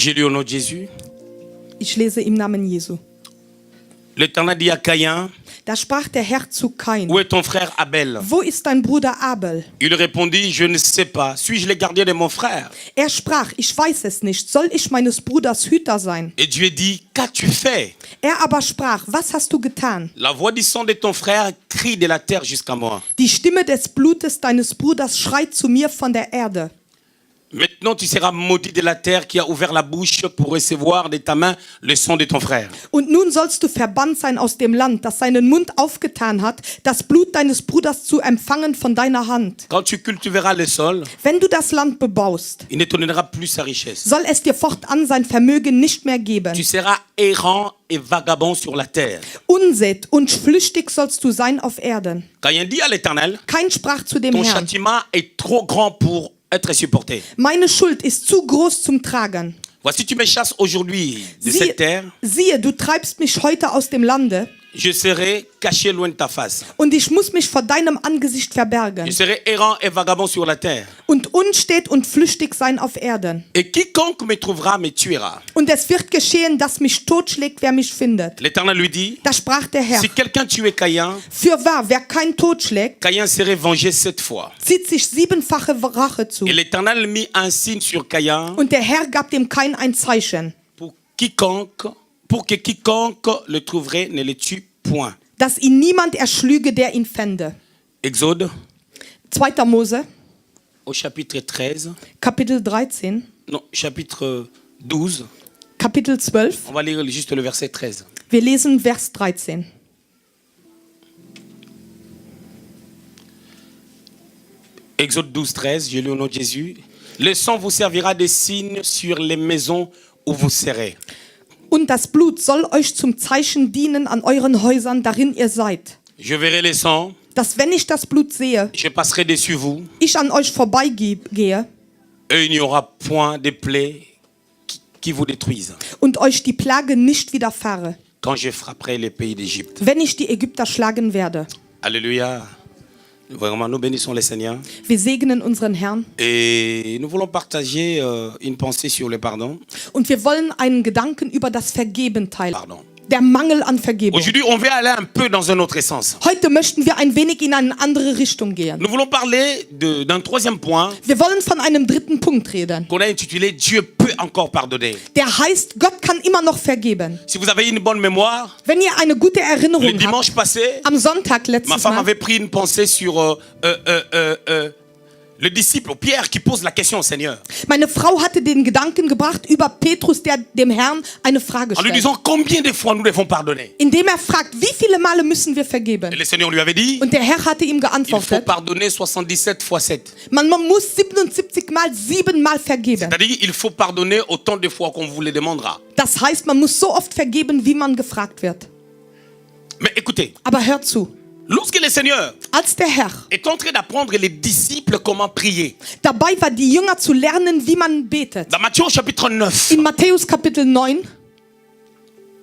Je lis au nom de Jésus. Ich lese im Namen Jesu. L'Éternel dit à Caïn, Da sprach der Herr zu Kain: où est ton frère Abel? Wo ist dein Bruder Abel? Il répondit, je ne sais pas. Suis-je le gardien de mon frère? Er sprach: Ich weiß es nicht. Soll ich meines Bruders Hüter sein? Et Dieu dit, qu'as-tu fait? Er aber sprach: Was hast du getan? La voix du sang de ton frère crie de la terre jusqu'à moi. Die Stimme des Blutes deines Bruders schreit zu mir von der Erde. Maintenant, tu seras maudit de la terre qui a ouvert la bouche pour recevoir de ta main le sang de ton frère. Und nun sollst du verbannt sein aus dem Land, das seinen Mund aufgetan hat, das Blut deines Bruders zu empfangen von deiner Hand. Quand tu cultiveras le sol, Wenn du das Land bebaust, il ne te donnera plus sa richesse. soll es dir fortan sein Vermögen nicht mehr geben. Tu seras errant et vagabond sur la terre. Unsät und flüchtig sollst du sein auf Erden. Caïn dit à l'Éternel, Kein sprach zu dem ton Herrn: châtiment est trop grand pour être supporté. Meine Schuld ist zu groß zum Tragen. Voici, tu me chasses aujourd'hui de cette terre, Siehe, du treibst mich heute aus dem Lande, je serai caché loin de ta face. und ich muss mich vor deinem Angesicht Je verbergen serai errant et vagabond sur la terre. und unstet und flüchtig sein auf Erden. Et quiconque me trouvera me tuera. Und es wird geschehen, dass mich totschlägt, wer mich findet. L'Éternel lui dit, Da sprach der Herr: si quelqu'un tuait Caïn, Fürwahr, wer kein totschlägt, Caïn serait vengé 7 fois. zieht sich 7-fache Rache zu. Et l'Éternel mit un signe sur Caïn Und der Herr gab dem Kain ein Zeichen, pour que quiconque le trouverait ne le tue point. dass ihn niemand erschlüge, der ihn fände. Exode 2. Mose, au chapitre 13, Kapitel 13, non, chapitre 12, Kapitel 12. on va lire juste le verset 13. Wir lesen Vers 13. Exode 12, 13, je lis au nom de Jésus. Le sang vous servira de signe sur les maisons où vous serez. Und das Blut soll euch zum Zeichen dienen an euren Häusern, darin ihr seid. Je verrai le sang, Dass, wenn ich das Blut sehe, je passerai dessus vous, ich an euch vorbeigehe et il n'y aura point de plaie qui vous détruisent. und euch die Plage nicht widerfahre, Quand je frapperai les pays d'Égypte. wenn ich die Ägypter schlagen werde. Alléluia. Vraiment, nous bénissons le Seigneur. Wir segnen unseren Herrn Et nous voulons partager une pensée sur le pardon. und wir wollen einen Gedanken über das Vergeben teilen. Pardon. Der Mangel an Vergebung. Aujourd'hui, on va aller un peu dans un autre sens. Heute möchten wir ein wenig in eine andere Richtung gehen. Nous voulons parler d'un troisième point Wir wollen von einem dritten Punkt reden. qu'on a intitulé Dieu peut encore pardonner. Der heißt, Gott kann immer noch vergeben. Si vous avez une bonne mémoire, Wenn ihr eine gute le Erinnerung habt, dimanche passé, am Sonntag ma letztes femme Mal, avait pris une pensée sur le disciple Pierre qui pose la question au Seigneur. meine Frau hatte den Gedanken gebracht über Petrus, der dem Herrn eine Frage En lui stellt. disant combien de fois nous devons pardonner. Indem er fragt, wie viele Male müssen wir Et vergeben? le Seigneur lui avait dit, Und der Herr hatte ihm il faut geantwortet, pardonner 77 fois 7. man muss 77 Mal 7 Mal vergeben. C'est-à-dire il faut pardonner autant de fois qu'on vous le demandera. Das heißt, man muss so oft vergeben, wie man gefragt wird. Mais écoutez, Aber hört zu, lorsque le Seigneur als der Herr est en train d'apprendre les disciples comment prier, dabei war, die Jünger zu lernen, wie man betet, dans Matthieu au chapitre 9, in Matthäus Kapitel 9,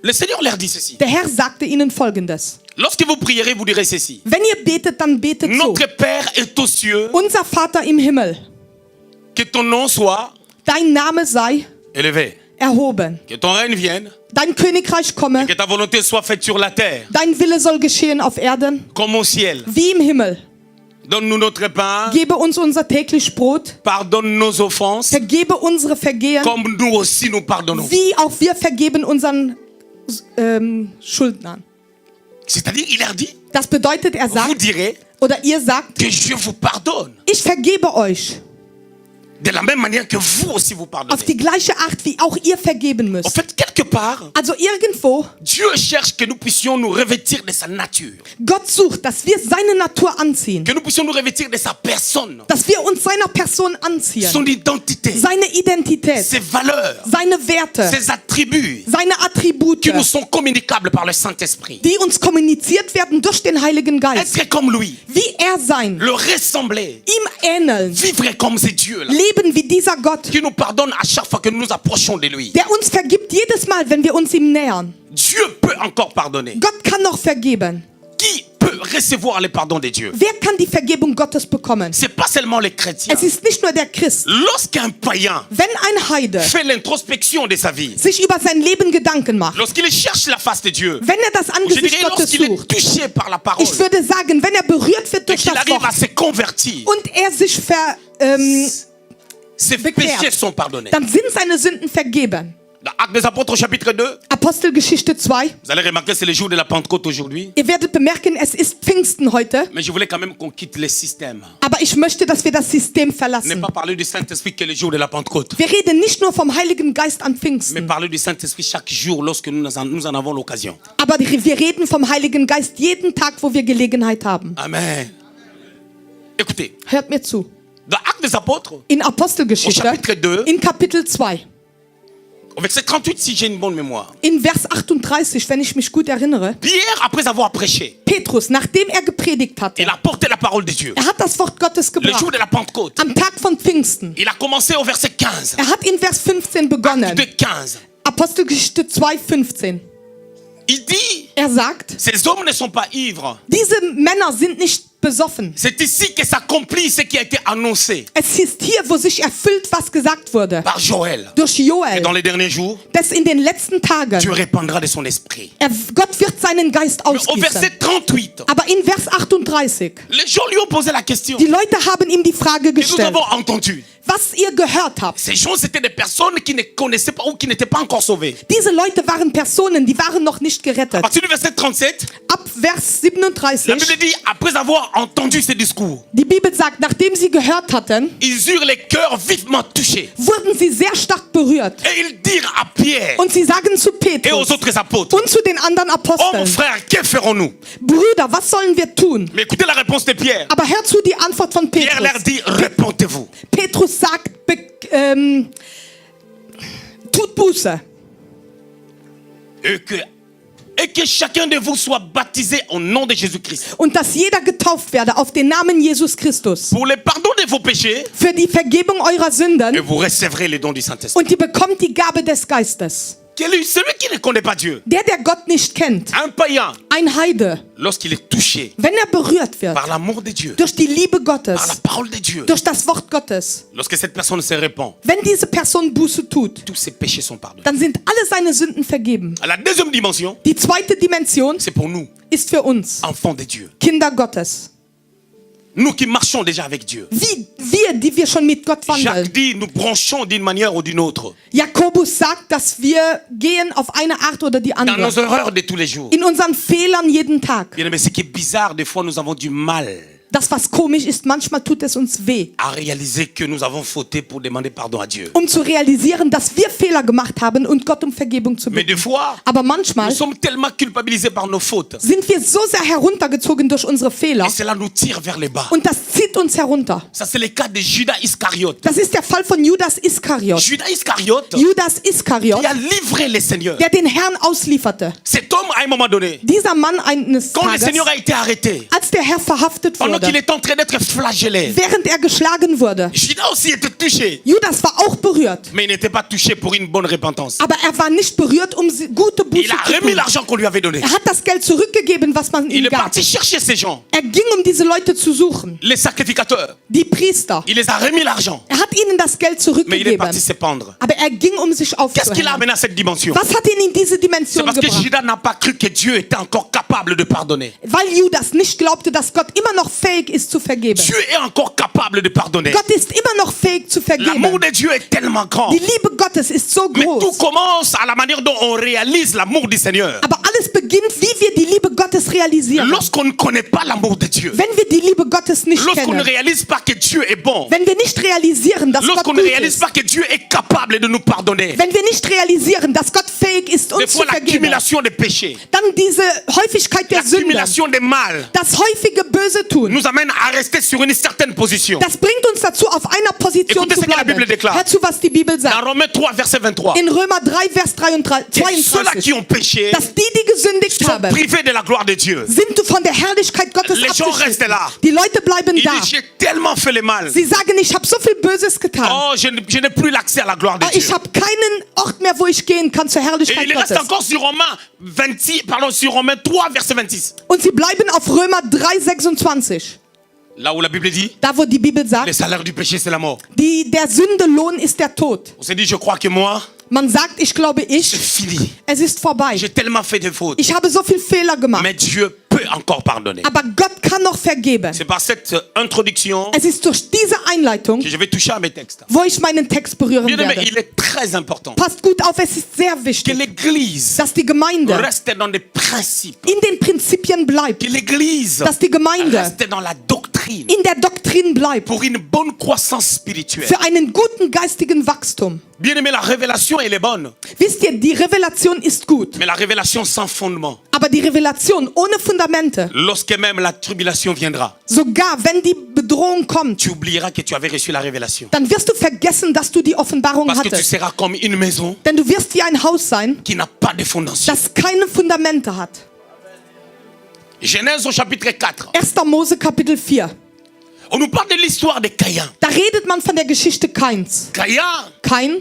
le Seigneur leur dit ceci. der Herr sagte ihnen Folgendes: Lorsque vous prierez, vous direz ceci. Wenn ihr betet, dann betet so: Notre Père est aux cieux, Unser Vater im Himmel, que ton nom soit dein Name sei élevé, erhoben, que ton règne vienne, dein Königreich komme, que ta volonté soit faite sur la terre, dein Wille soll geschehen auf Erden, comme au ciel. wie im Himmel. Donne-nous notre pain, Gebe uns unser täglich Brot, pardonne nos offenses, vergebe unsere Vergehen, comme nous aussi nous pardonnons. wie auch wir vergeben unseren Schuldnern. C'est-à-dire, il leur dit, Das bedeutet, er vous sagt, direz oder ihr sagt, que Dieu vous pardonne. ich vergebe euch De la même manière que vous aussi vous auf pardonnez. die gleiche Art, wie auch ihr vergeben En müsst. fait, quelque part, Also irgendwo, Dieu cherche que nous puissions nous revêtir de sa nature, Gott sucht, dass wir seine Natur anziehen, que nous puissions nous revêtir de sa personne, dass wir uns seiner Person anziehen, son identité, seine Identität, ses valeurs, seine Werte, ses attributs seine Attribute, qui nous sont communicables par le Saint-Esprit. die uns kommuniziert werden durch den Heiligen Geist. Être comme lui, Wie er sein, le ressembler, ihm ähneln, vivre comme ces dieux-là, leben wie dieser Gott, qui nous pardonne à chaque fois que nous nous approchons de lui. der uns vergibt jedes Mal, wenn wir uns ihm nähern. Dieu peut encore pardonner. Gott kann noch vergeben. Qui peut recevoir le pardon de Dieu? Wer kann die Vergebung Gottes bekommen? C'est pas seulement les chrétiens. Es ist nicht nur der Christ. Lorsqu'un païen Wenn ein Heide fait l'introspection de sa vie, sich über sein Leben Gedanken macht, lorsqu'il cherche la face de Dieu, wenn das je Angesicht dirais Gottes lorsqu'il est sucht, touché par la parole, ich würde sagen, wenn berührt wird et durch qu'il das arrive à Wort se convertir, und sich ses bekehrt, péchés sont pardonnés. dann sind seine Sünden vergeben. Dans Actes des Apôtres, chapitre 2, Apostelgeschichte 2. vous allez remarquer, c'est le jour de la Pentecôte aujourd'hui. Ihr werdet bemerken, es ist Pfingsten heute, Mais je voulais quand même qu'on quitte le système. aber ich möchte, dass wir das System Ne verlassen. pas parler du Saint-Esprit que le jour de la Pentecôte, Wir reden nicht nur vom Heiligen Geist an mais Pfingsten, parler du Saint-Esprit chaque jour lorsque nous en avons l'occasion. aber wir reden vom Heiligen Geist jeden Tag, wo wir Gelegenheit haben. Amen. Écoutez, Hört mir zu. dans Actes des Apôtres, In au Apostelgeschichte, chapitre 2, in Kapitel 2, au verset 38, si j'ai une bonne mémoire, in Vers 38, wenn ich mich gut erinnere, Pierre, après avoir prêché, Petrus, nachdem gepredigt hatte, il a porté la parole de Dieu. hat das Wort Gottes Le jour gebracht. de la Pentecôte, Am Tag von Pfingsten. il a commencé au verset 15. Hat in Vers 15 begonnen. De 15. Apostelgeschichte 2, 15. Il dit, Sagt, ces hommes ne sont pas ivres. diese Männer sind nicht besoffen. C'est ici que s'accomplit ce qui a été annoncé Es ist hier, wo sich erfüllt, was gesagt wurde. par Joël. Durch Et Joel, dans les derniers jours, dass in den letzten Tagen Dieu répandra de son esprit. Gott wird seinen Geist Au ausgießen. verset 38, Aber in Vers 38, les gens lui ont posé la question. die Leute haben ihm die Frage Et nous gestellt, avons entendu. was ihr gehört habt. Ces gens, c'était des personnes qui ne connaissaient pas ou qui n'étaient pas encore sauvées. Diese Leute waren Personen, die waren noch nicht À gerettet. partir du verset 37, Ab Vers la Bible 37, dit, après avoir entendu ce discours, die Bibel sagt, nachdem sie gehört hatten, ils eurent les cœurs vivement touchés. wurden sie sehr stark berührt. Et ils dirent à Pierre Und sie sagen zu et aux Petrus autres apôtres, und zu den anderen oh mon Aposteln, frère, que ferons-nous? Brüder, was sollen wir tun? Mais écoutez la réponse de Pierre. Aber hör zu die Antwort von Pierre leur Petrus. dit, répentez-vous. Petrus sagt, tut Buße Et que chacun de vous soit baptisé au nom de Jésus-Christ. und dass jeder getauft werde auf den Namen Jesus Christus Pour le pardon de vos péchés, für die Vergebung eurer et Sünden vous recevrez le don du Saint-Esprit. und ihr bekommt die Gabe des Geistes. Celui qui ne connaît pas Dieu, Der Gott nicht kennt, un païen, ein Heide, lorsqu'il est touché wenn berührt wird par l'amour de Dieu, durch die Liebe par la Gottes, parole de Dieu, durch das Wort Gottes, lorsque cette personne se répand, wenn diese Person Buße tut, tous ses péchés sont pardonnés. dann sind alle seine Sünden vergeben. À la deuxième dimension, Die zweite Dimension c'est pour nous, ist für uns, enfants de Dieu. Kinder Gottes. Nous qui marchons déjà avec Dieu. Wir, die wir schon mit Gott Jacques wandeln. dit, nous branchons d'une manière ou d'une autre Jakobus sagt, dass wir gehen auf eine Art oder die dans nos andere. erreurs de tous les jours. In unseren Fehlern jeden Tag. Bien aimé, ce qui est bizarre, des fois nous avons du mal Das, was komisch ist, manchmal tut es uns weh, à réaliser que nous avons fauté pour demander pardon à Dieu. zu realisieren, dass wir Fehler gemacht haben und Gott um Vergebung zu Mais bitten. des fois, Aber nous manchmal sommes tellement culpabilisés par nos fautes sind wir so sehr heruntergezogen durch unsere Fehler et cela nous tire vers les bas. und das zieht uns herunter. Ça, c'est le cas de Judas Iscariote. Das ist der Fall von Judas Iskariot. Judas Iscariote Judas Iskariot, qui a livré le Seigneur. der den Herrn auslieferte. Cet homme, à un moment donné, Dieser Mann eines quand le Tages, Seigneur a été arrêté, als der Herr verhaftet pendant qu'il wurde, est en train d'être flagellé, während geschlagen wurde, Judas aussi était touché. Judas war auch berührt. Mais il n'était pas touché pour une bonne repentance. Aber war nicht berührt, gute Buße Il a zu remis tun. l'argent qu'on lui avait donné. Hat das Geld zurückgegeben, was man Il ihm est gab. parti chercher ces gens, Ging, diese Leute zu suchen. les sacrificateurs. Die Priester. Il les a remis l'argent. Hat ihnen das Geld Mais il est zurückgegeben. parti se pendre. Aber ging, sich Qu'est-ce qui l'a aufzuhängen. amené à cette dimension? Was hat ihn in diese C'est Dimension parce que gebracht? Judas n'a pas cru que Dieu était encore capable de pardonner. Weil Judas nicht glaubte, dass Gott immer noch fähig ist zu vergeben. Dieu est encore capable de pardonner. Gott ist immer noch fähig zu L'amour vergeben. de Dieu est tellement grand. Die Liebe Gottes ist so Mais tout groß. commence à la manière dont on réalise l'amour du Seigneur. Aber alles beginnt, wie wir die Liebe Gottes realisieren. Lorsqu'on ne connaît pas l'amour de Dieu, Wenn wir die Liebe Gottes nicht lorsqu'on ne kennen, réalise pas que Dieu est bon, wenn wir nicht realisieren, dass Gott lorsqu'on gut ne réalise ist, pas que Dieu est capable de nous pardonner, wenn wir nicht realisieren, dass Gott fähig ist, des uns zu fois vergeben, l'accumulation des péchés, dann diese Häufigkeit der Sünde, l'accumulation des mal, das häufige Böse tun, nous amène à rester sur une certaine position. Das bringt uns dazu, auf einer Position Écoutez zu ce que la bleiben. Bible déclare. Hör zu, was die Bibel Dans sagt. Romains 3, verset 23. In Römer 3, Vers Et ceux-là 32. qui ont péché Dass die gesündigt sont haben, privés de la gloire de Dieu. sind von der Herrlichkeit Gottes Les gens restent abgeschnitten. là. Die Leute bleiben Il da. dit, j'ai tellement fait le mal. Sie sagen, ich habe so viel Böses getan. Oh, je n'ai plus l'accès à la gloire de Aber ich Dieu. habe keinen Ort mehr, wo ich gehen kann zur Et Herrlichkeit il reste Gottes. encore sur sur Romains 3, verset 26. Und sie bleiben auf Römer 3, 26. Là où la Bible dit, Da, wo die Bibel le sagt, salaire du péché, c'est la mort. der Sündelohn ist der Tod. On s'est dit, je crois que moi, Man sagt, ich glaube c'est ich, fini. es ist vorbei. J'ai tellement fait de fautes. Ich habe so viel Fehler gemacht. Mais Dieu peut encore pardonner. Aber Gott kann noch vergeben. C'est par cette introduction Es ist durch diese Einleitung, que je vais toucher à mes textes. wo ich meinen Text berühren Bien aimé, werde. il est très important Passt gut auf, es ist sehr que wichtig, l'Église dass die Gemeinde reste dans des principes. in den Prinzipien bleibt, Que l'Église dass die Gemeinde reste dans la doctrine in der Doktrin bleibt, pour une bonne croissance spirituelle. für einen guten geistigen Wachstum. Bien aimé, la révélation, elle est bonne. Wisst ihr, die Revelation ist gut, Mais la révélation sans fondement, aber die Revelation ohne Fundamente, lorsque même la tribulation viendra, sogar wenn die Bedrohung kommt, tu oublieras que tu avais reçu la révélation. dann wirst du vergessen, dass du die Offenbarung Parce que tu hattest. seras comme une maison Denn du wirst wie ein Haus sein, qui n'a pas de fondation. das keine Fundamente hat. Genèse au chapitre 4. 1. Mose Kapitel 4. On nous parle de l'histoire de Caïn. Da redet man von der Geschichte Kains. Caïn, Kain,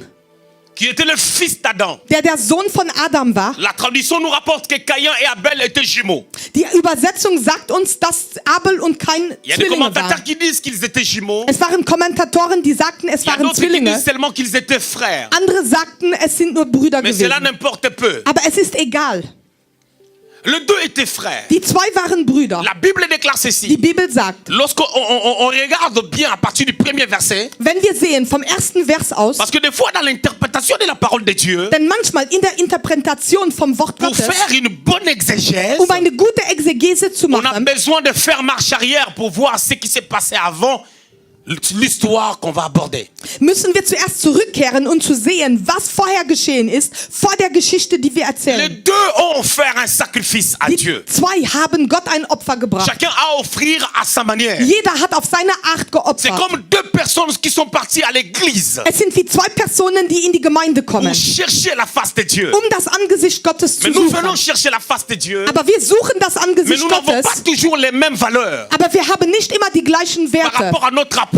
qui était le fils d'Adam. der Sohn von Adam war. La tradition nous rapporte que Caïn et Abel étaient jumeaux. Die Übersetzung sagt uns, dass Abel und Kain Il y a des Zwillinge commentateurs waren. qui disent qu'ils étaient jumeaux. Es waren Kommentatoren, die sagten, es Il y a waren d'autres qui Zwillinge. disent seulement qu'ils étaient frères. Andere sagten, es sind nur Brüder Mais cela gewesen. n'importe peu. Aber es ist egal. Les deux étaient frères. Die zwei waren Brüder. La Bible déclare Die ceci. Bibel sagt, Lorsqu'on on regarde bien à partir du premier verset, wenn wir sehen vom ersten Vers aus, parce que des fois dans l'interprétation de la parole de Dieu, denn manchmal in der Interpretation vom Wort pour Gottes, faire une bonne exégèse, eine gute Exegese zu on a machen, besoin de faire marche arrière pour voir ce qui s'est passé avant l'histoire qu'on va aborder. müssen wir zuerst zurückkehren und zu sehen, was vorher geschehen ist, vor der Geschichte, die wir Les erzählen. deux ont offert un sacrifice à Die Dieu. zwei haben Gott ein Opfer gebracht. Chacun a offert à sa manière. Jeder hat auf seine Art C'est geopfert. comme deux personnes qui sont parties à l'église Es sind wie zwei Personen, die in die Gemeinde pour kommen, chercher la face de Dieu. das Angesicht Gottes zu Mais nous suchen. venons chercher la face de Dieu, Aber wir suchen das mais Angesicht nous n'avons Gottes, pas toujours les mêmes valeurs aber wir haben nicht immer die gleichen par Werte, rapport à notre approche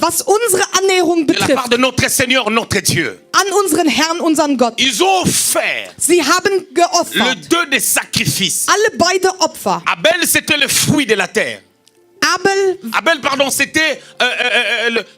was unsere Annäherung de la part betrifft, de notre Seigneur, notre Dieu. an unseren Herrn, unseren Gott. Ils ont offert Sie haben le geopfert, deux des sacrifices. alle beide Opfer. Abel, c'était le fruit de la terre. Abel, pardon, c'était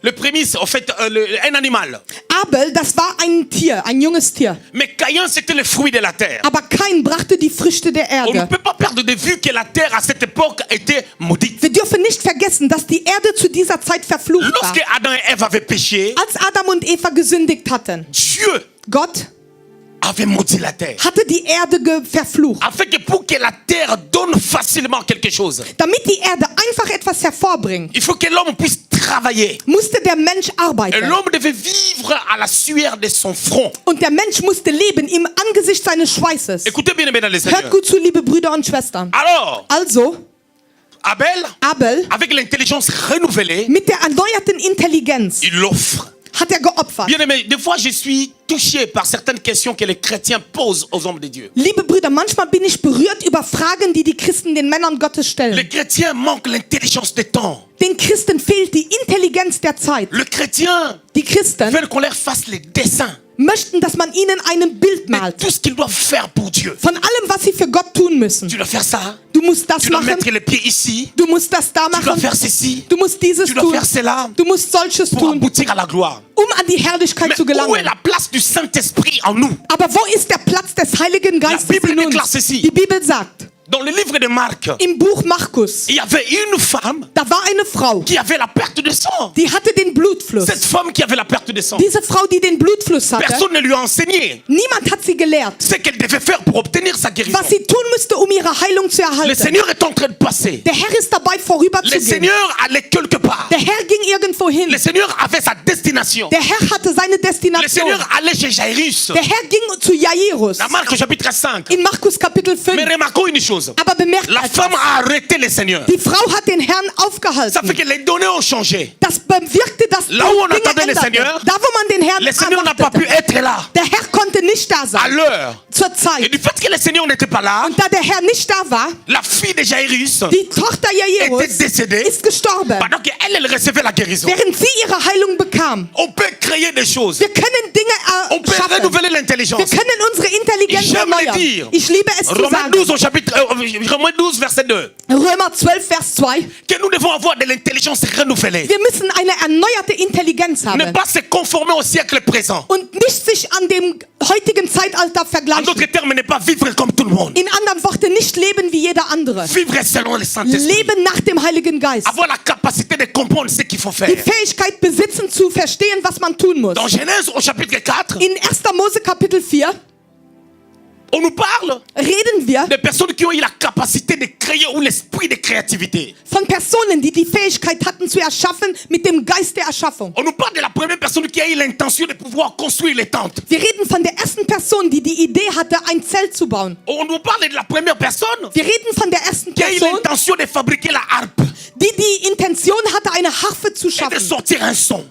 le prémisse, en fait, un animal. Abel, das war ein Tier, ein junges Tier. Mais Caïn, c'était le fruit de la terre. Aber Kain brachte die Früchte der On ne Erde. peut pas perdre de vue que la terre à cette époque était maudite. Wir dürfen nicht vergessen, dass die Erde zu dieser Zeit verflucht war. Lorsque Adam et Ève avaient péché, Als Adam und Eva gesündigt hatten, Dieu Gott avait maudit la terre. hatte die Erde verflucht. Afin que pour que la terre donne facilement quelque chose, Damit die Erde einfach etwas hervorbringt, il faut que l'homme puisse travailler. musste der Mensch Et arbeiten. l'homme devait vivre à la sueur de son front. Und der Mensch musste leben im Angesicht seines Schweißes. Écoutez bien, mesdames les Hört seigneurs. gut zu, liebe Brüder und Schwestern. Alors, Also, Abel, Abel, avec l'intelligence renouvelée, mit der erneuerten Intelligenz il offre. hat er geopfert. Bien aimé, des fois je suis touché par certaines questions que les chrétiens posent aux hommes de Dieu. Liebe Brüder, manchmal bin ich berührt über Fragen, die die Christen den Männern Gottes Les stellen. chrétiens manquent l'intelligence des temps. Den Christen fehlt die Intelligenz der Zeit. Le chrétien Die Christen veut qu'on leur fasse les dessins möchten, dass man ihnen ein Bild de malt. tout ce qu'ils doivent faire pour Dieu. Von allem, was sie für Gott tun müssen. Tu dois faire ça, Du musst das tu dois machen, mettre les pieds ici, du musst das da tu dois machen, faire ceci, du musst dieses tu dois tun, faire cela du musst solches pour tun, aboutir à la gloire. an die Herrlichkeit Mais zu où est gelangen. la place du Saint-Esprit en nous? Aber wo ist der Platz des Heiligen Geistes Bible in déclare uns? ceci. Die Bibel sagt, Dans le livre de Marc, im Buch Markus, il y avait une femme da war eine Frau, qui avait la perte de sang. die hatte den Blutfluss. Cette femme qui avait la perte de sang, Diese Frau, die den Blutfluss hatte, personne ne lui a enseigné niemand hat sie gelehrt, ce qu'elle devait faire pour obtenir sa guérison. was sie tun müsste, um ihre Heilung zu Le erhalten. Seigneur est en train de passer. Der Herr ist dabei, Le vorüberzugehen. Seigneur allait quelque part. Der Herr ging irgendwo hin. Le Seigneur avait sa destination. Der Herr hatte seine Le Destination. Seigneur allait chez Jairus. Der Herr ging zu Jairus. Dans Marc chapitre 5. In Markus Kapitel 5. Mais remarquons une chose. chose. Aber bemerkt La etwas. femme a arrêté le Seigneur. Die Frau hat den Herrn Ça aufgehalten. fait que les données ont changé. Das bewirkte, dass Là où on Dinge attendait le änderte. Seigneur, Da, wo man den Herrn Le Seigneur n'a pas pu erwartete. être là Der Herr konnte nicht da à sein l'heure. zur Et Zeit. du fait que le Seigneur n'était pas là, Und da der Herr nicht da war, la fille de Jairus die Tochter Jairus était décédée ist gestorben, pendant qu'elle elle recevait la guérison. während sie ihre Heilung bekam. On peut créer des choses. Wir können Dinge On peut erschaffen. renouveler Wir l'intelligence. können unsere Intelligenz J'aime le erneuern. dire. Ich liebe es zu Romains sagen. 12 au chapitre Romains 12 verset 2. Römer 12, Vers 2. Que nous devons avoir de l'intelligence renouvelée. Wir müssen eine erneuerte Intelligenz Ne haben pas se conformer au siècle présent. und nicht sich an dem heutigen Zeitalter En vergleichen. d'autres termes, ne pas vivre comme tout le monde. In anderen Worten, nicht leben wie jeder andere. Vivre selon le Saint-Esprit. Leben nach dem Heiligen Geist. Avoir la capacité de comprendre ce qu'il faut faire. Die Fähigkeit besitzen zu verstehen, was man tun muss. Dans Genèse au chapitre 4, In 1. Mose Kapitel 4 on nous parle reden wir de personnes qui ont eu la capacité de créer ou l'esprit de créativité. von Personen, die die Fähigkeit hatten zu erschaffen mit dem Geist der Erschaffung. On nous parle de la première personne qui a eu l'intention de pouvoir construire les tentes. Wir reden von der ersten Person, die die Idee hatte, ein Zelt zu bauen. On nous parle de la première personne Wir reden von der ersten qui a eu Person, l'intention de fabriquer la harpe die die Intention hatte, eine Harfe zu et de schaffen, sortir un son.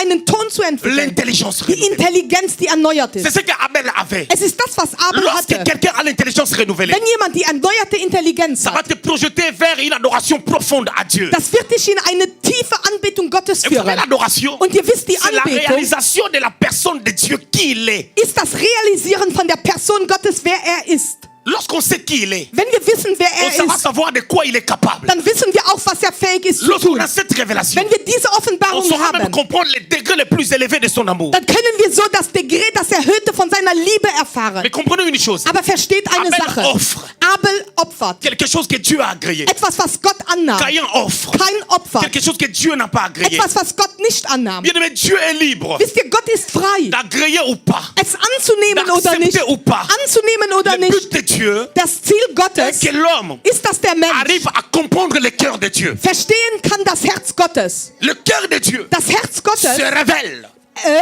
einen Ton zu entwickeln. L'intelligence Die renouvelée. Intelligenz, die erneuert C'est ist. ce qu'Abel avait. Es ist das, was Abel Lorsque hatte. quelqu'un a l'intelligence renouvelée, Wenn jemand die erneuerte Intelligenz ça va hat, te projeter vers une adoration profonde à Dieu. das wird dich in eine tiefe Anbetung Gottes Et vous savez, führen. l'adoration, Und ihr wisst, die c'est la Anbetung réalisation de la personne de Dieu qui il est. ist das Realisieren von der Person Gottes, wer er ist. Lorsqu'on sait qui il est, Wenn wir wissen, wer on er saura ist, savoir de quoi il est capable. dann wissen wir auch, was er fähig ist zu Lorsqu'on tun. a cette révélation, Wenn wir diese on Offenbarung saura même haben, comprendre les degrés les plus élevés de son amour. dann können wir so das Degré, das Erhöhte von seiner Liebe erfahren. Mais comprenez une chose, Aber versteht eine Abel Sache. offre. Abel opfert. quelque chose que Dieu a agréé. Etwas, was Gott annahm. Caïn offre. Kein Opfer. Quelque chose que Dieu n'a pas agréé. Etwas, was Gott nicht annahm. Bien aimé, Dieu est libre Wisst ihr, Gott ist frei, d'agréer ou pas. es anzunehmen oder nicht. D'accepter ou pas. Anzunehmen oder Le but nicht. de Dieu Das Ziel est Gottes que l'homme ist, dass der Mensch arrive à comprendre le cœur de Dieu. verstehen kann, das Herz Gottes. Le cœur de Dieu Das Herz se Gottes révèle.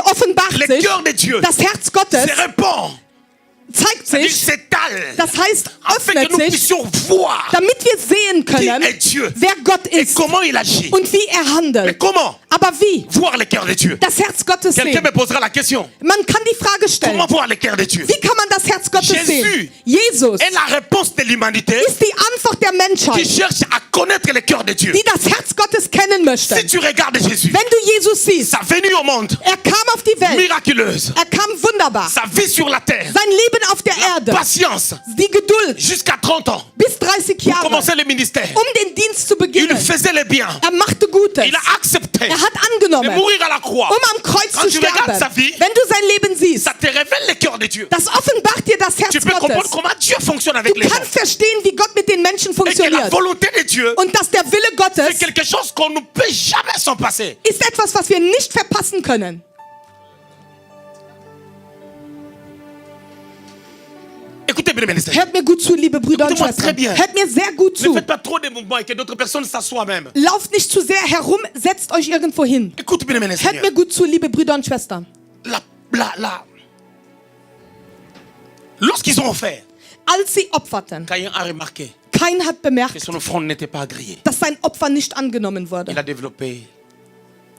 offenbart Le sich. cœur de Dieu Das Herz Gottes se répand. zeigt Il sich. s'étale. Das heißt, Afin que öffnet nous sich, puissions voir damit wir sehen qui können, est Dieu wer Gott et ist comment il agit. und wie er Mais handelt. comment Aber wie? voir le cœur de Dieu? Das Herz Gottes Quelqu'un me sehen. posera la question. Man kann die Frage stellen, Comment voir le cœur de Dieu? wie kann man das Herz Gottes Jesus sehen? Jesus est la réponse de l'humanité ist die Antwort der qui Menschheit, cherche à connaître le cœur de Dieu. die das Herz Gottes kennen möchte. Si tu regardes Jésus, Wenn du Jesus siehst, sa venue au monde, er kam auf die Welt, miraculeuse, er kam wunderbar. sa vie sur la terre, Sein Leben auf der Erde, patience, die Geduld, jusqu'à 30 ans, bis 30 pour Jahre, commencer le ministère. den Dienst zu Il beginnen. faisait le bien. Er machte Gutes. Il a accepté Er hat de angenommen, mourir à la croix. am Kreuz Quand zu tu regardes sterben. sa vie, Wenn du sein Leben siehst, ça te révèle le cœur de Dieu. das offenbart dir das Herz Tu peux comprendre Gottes. comment Dieu fonctionne Du avec les gens. kannst verstehen, wie Gott mit den Menschen Et que la funktioniert. volonté de Dieu, Und dass der Wille c'est Gottes quelque chose qu'on ne peut jamais s'en passer. ist etwas, was wir nicht verpassen können. Écoutez bien, ministère. Hört mir gut zu, liebe Brüder und Écoutez-moi très Schwestern. bien. Hört mir sehr gut Ne zu. faites pas trop de mouvements et que d'autres personnes s'assoient même. Lauft nicht zu sehr herum, setzt euch irgendwo hin. Écoute bien, ministère. Hört mir gut zu, liebe Brüder und Schwestern. Lorsqu'ils ont offert, Als sie opferten, Caïn a remarqué Kain hat que bemerkt, son offrande n'était pas agréée. dass sein Opfer nicht angenommen Il wurde. a développé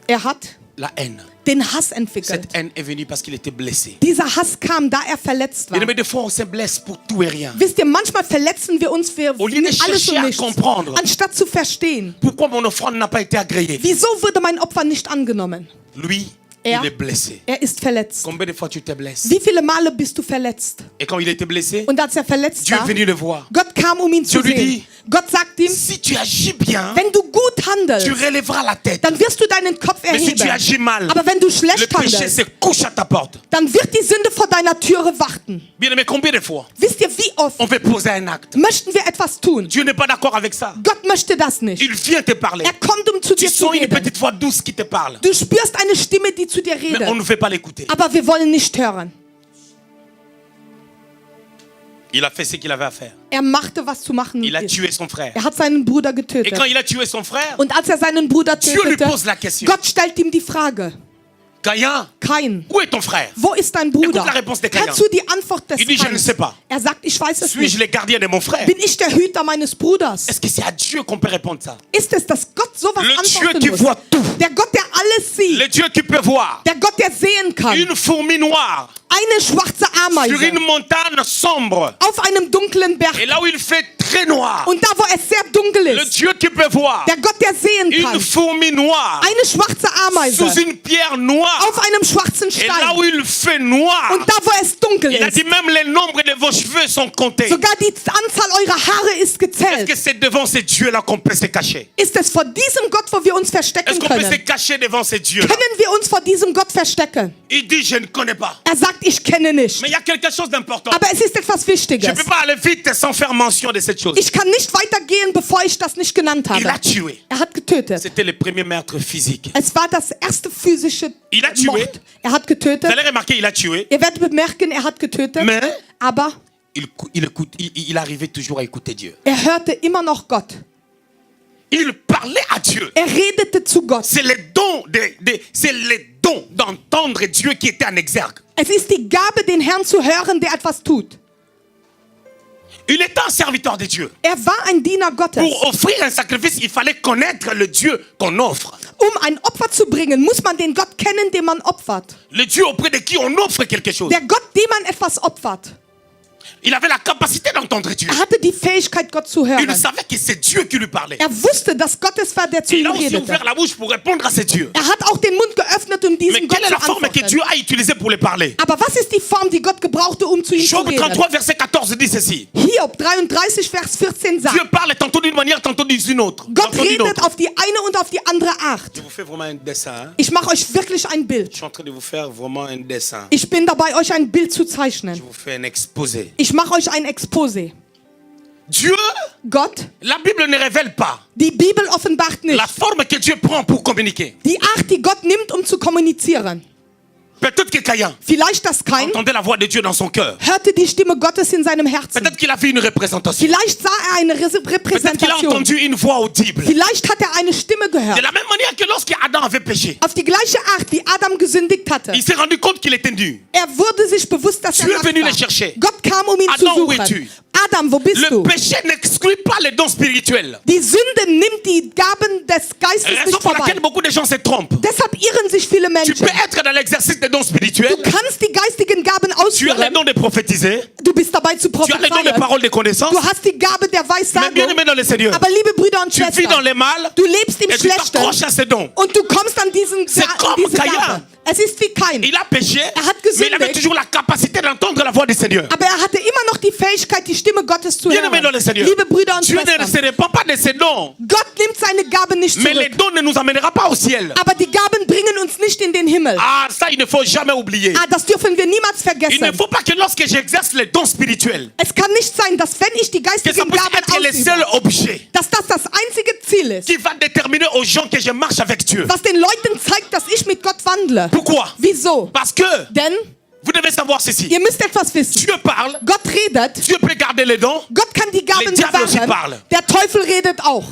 Er hat la haine. den Hass entwickelt. Cette haine est venue parce qu'il était blessé. Dieser Hass kam, da er verletzt war. Mais des fois, on se blesse pour tout et rien. Wisst ihr, manchmal verletzen wir uns für Au lieu de alles chercher und à nichts, comprendre anstatt zu verstehen, pourquoi mon offrande n'a pas été agréée, wieso wurde mein Opfer nicht angenommen. lui, Er, il est blessé. er ist verletzt. Combien de fois tu te blesses? Wie viele Male bist du verletzt? Et quand il était blessé, Und als er verletzt Dieu est war, venu le voir. Gott kam, um ihn zu Dieu lui sehen. dit, Gott sagt ihm, si tu agis bien, wenn du gut tu handelst, relèveras la tête. dann wirst du deinen Kopf Mais si tu erheben. agis mal, Aber wenn du le schlecht péché handelst, se couche à ta porte. dann wird die Sünde vor deiner Türe warten. Bien aimé, combien de fois Wisst ihr, wie oft on veut poser un acte? möchten wir etwas tun? Dieu n'est pas d'accord avec ça. Gott möchte das nicht. Il vient te parler. Er kommt, um zu Tu dir zu sens une reden. petite voix douce qui te parle. Du spürst eine Stimme, die zu dir Mais on redet. ne veut pas l'écouter. Aber wir wollen nicht hören. Il a fait ce qu'il avait à faire. Er machte, was zu machen Il a ist. tué son frère. Er hat seinen Bruder Et getötet. quand il a tué son frère, Und als er seinen Bruder Dieu lui tötete, pose la question. Gott stellt ihm die Frage. Caïn, Kain, où est ton frère? wo ist dein Bruder? Écoute la réponse de Caïn. Hörst du die Antwort des Il dit, je ne Kains? sais pas. Er sagt, ich weiß es Suis-je nicht. le gardien de mon frère? Bin ich der Hüter meines Bruders? Est-ce que c'est à Dieu qu'on peut répondre ça? Ist es, dass Gott sowas Le Dieu antworten qui muss? voit tout. Der Gott, der alles sieht. Le Dieu qui peut voir Der Gott, der sehen kann. une fourmi noire Eine schwarze sur Ameise une montagne sombre. auf einem dunklen Berg. Et là où il fait très noir, Und da, wo es sehr dunkel le ist, Dieu qui peut voir der Gott, der sehen une kann. fourmi noire Eine schwarze Ameise sous une pierre noire. auf einem schwarzen Et là Stein. où il fait noir, Und da, wo es dunkel il a ist, dit même les nombres de vos cheveux sont comptés. sogar die Anzahl eurer Haare ist Est-ce gezählt. que c'est devant ces dieux-là qu'on peut se cacher? Ist es vor diesem Gott, wo wir uns verstecken Est-ce qu'on peut se können? cacher devant ces dieux-là? Können wir uns vor diesem Gott verstecken? Il dit, je ne connais pas. Er sagt, ich kenne nicht. Mais il y a quelque chose d'important. Aber es ist etwas Je ne Wichtiges. peux pas aller vite sans faire mention de cette chose. Ich kann nicht weitergehen, bevor ich das nicht genannt Il a habe. tué. Er hat getötet. C'était le premier meurtre physique. Es war das erste physische Il a tué. Mord. Er hat Vous getötet. allez remarquer, il a tué. Ihr werdet bemerken, er hat getötet. Mais Aber il arrivait toujours à écouter Dieu. er hörte immer noch Gott. Il parlait à Dieu. Er redete zu Gott. C'est le don c'est le don d'entendre Dieu qui était en exergue. Es ist die Gabe, den Herrn zu hören, der etwas tut. Il était un serviteur de Dieu. Er war ein Diener Gottes. Pour offrir un sacrifice, il fallait connaître le Dieu qu'on offre. Ein Opfer zu bringen, muss man den Gott kennen, den man opfert. Le Dieu auprès de qui on offre quelque chose. Der Gott, dem man etwas opfert. Il avait la capacité d'entendre Dieu. Er hatte die Fähigkeit, Gott zu Il hören. savait que c'est Dieu qui lui parlait. Er wusste, dass Gott es war, der zu Il ihm a aussi redete. ouvert la bouche pour répondre à ce Dieu. Er hat auch den Mund geöffnet, um Mais diesem Gott quelle est zu la forme que Dieu antworten. a utilisée pour les parler? Aber was ist die Form, die Gott gebrauchte, um zu ihm zu Job reden? 33, verset 14 dit ceci. Hiob 33, Vers 14 sagt, Dieu parle tantôt d'une manière, tantôt d'une autre. Gott Tantôt d'une redet autre. auf die eine und auf die andere Art. Je vous fais vraiment un dessin. Hein? Ich mache euch wirklich ein Bild. Je suis en train de vous faire vraiment un dessin. Ich bin dabei, euch ein Bild zu Je zeichnen. vous fais un exposé. Ich mache euch ein Exposé. Dieu, Gott, la Bible ne révèle pas die Bibel offenbart nicht la forme que Dieu prend pour communiquer. die Art, die Gott nimmt, um zu kommunizieren. Peut-être que Caïn Vielleicht das Kain entendait la voix de Dieu dans son cœur. hörte die Stimme Gottes in seinem Herzen. Peut-être qu'il a vu une représentation. Vielleicht sah er eine Peut-être qu'il a Repräsentation. entendu une voix audible. Vielleicht hat er eine Stimme De gehört. la même manière que lorsque Adam avait péché, Auf die gleiche Art, wie Adam gesündigt hatte. il s'est rendu compte qu'il était nu. Er wurde sich bewusst, dass er Dieu est nackt venu war. le chercher. Gott kam, um ihn Adam, zu où es-tu? suchen. Adam, wo bist Le du? péché n'exclut pas les dons spirituels. Die Sünde nimmt die Gaben des Geistes Raison nicht pour vorbei. laquelle beaucoup de gens se trompent. Deshalb irren sich viele Tu Menschen. peux être dans l'exercice des dons spirituels. Du kannst die geistigen Gaben Tu as le ausführen. don de prophétiser. Du bist dabei zu Tu as le don de prophezeien. parole de connaissance. Du hast die Gabe der Mais bien Weissagung. aimé dans le Seigneur, Aber liebe Brüder und tu vis dans Schwestern, le mal du lebst im et tu Schlechten t'accroches à ces dons. und du kommst an diesen C'est comme diese Caïn. Gabe. Es ist wie Kain. Il a péché, hat mais il gesündigt. avait toujours la capacité d'entendre la voix du Seigneur. Aber er hatte immer noch die Fähigkeit, die Stimme Gottes zu Bien aimé dans hören. le Seigneur, Liebe Brüder und Dieu ne Schwestern, se répand pas de ses dons, Gott nimmt seine Gaben nicht mais les zurück. dons ne nous amènera pas au ciel. Aber die Gaben bringen uns nicht in den Himmel. Ah, ça, il ne faut jamais oublier. Das dürfen wir niemals Il ne vergessen. faut pas que lorsque j'exerce les dons spirituels, Es kann nicht sein, dass wenn ich die que ça geistigen puisse Gaben être le seul ausübe, objet dass das einzige Ziel ist, qui va déterminer aux gens que je marche avec Dieu. was den Leuten zeigt, dass ich mit Gott wandle. Pourquoi? Wieso? Parce que Denn vous devez savoir ceci. ihr müsst etwas wissen. Dieu parle, Gott redet, Dieu peut garder les dons, Gott kann die Gaben Les diables aussi bewahren, parlent. der Teufel redet auch.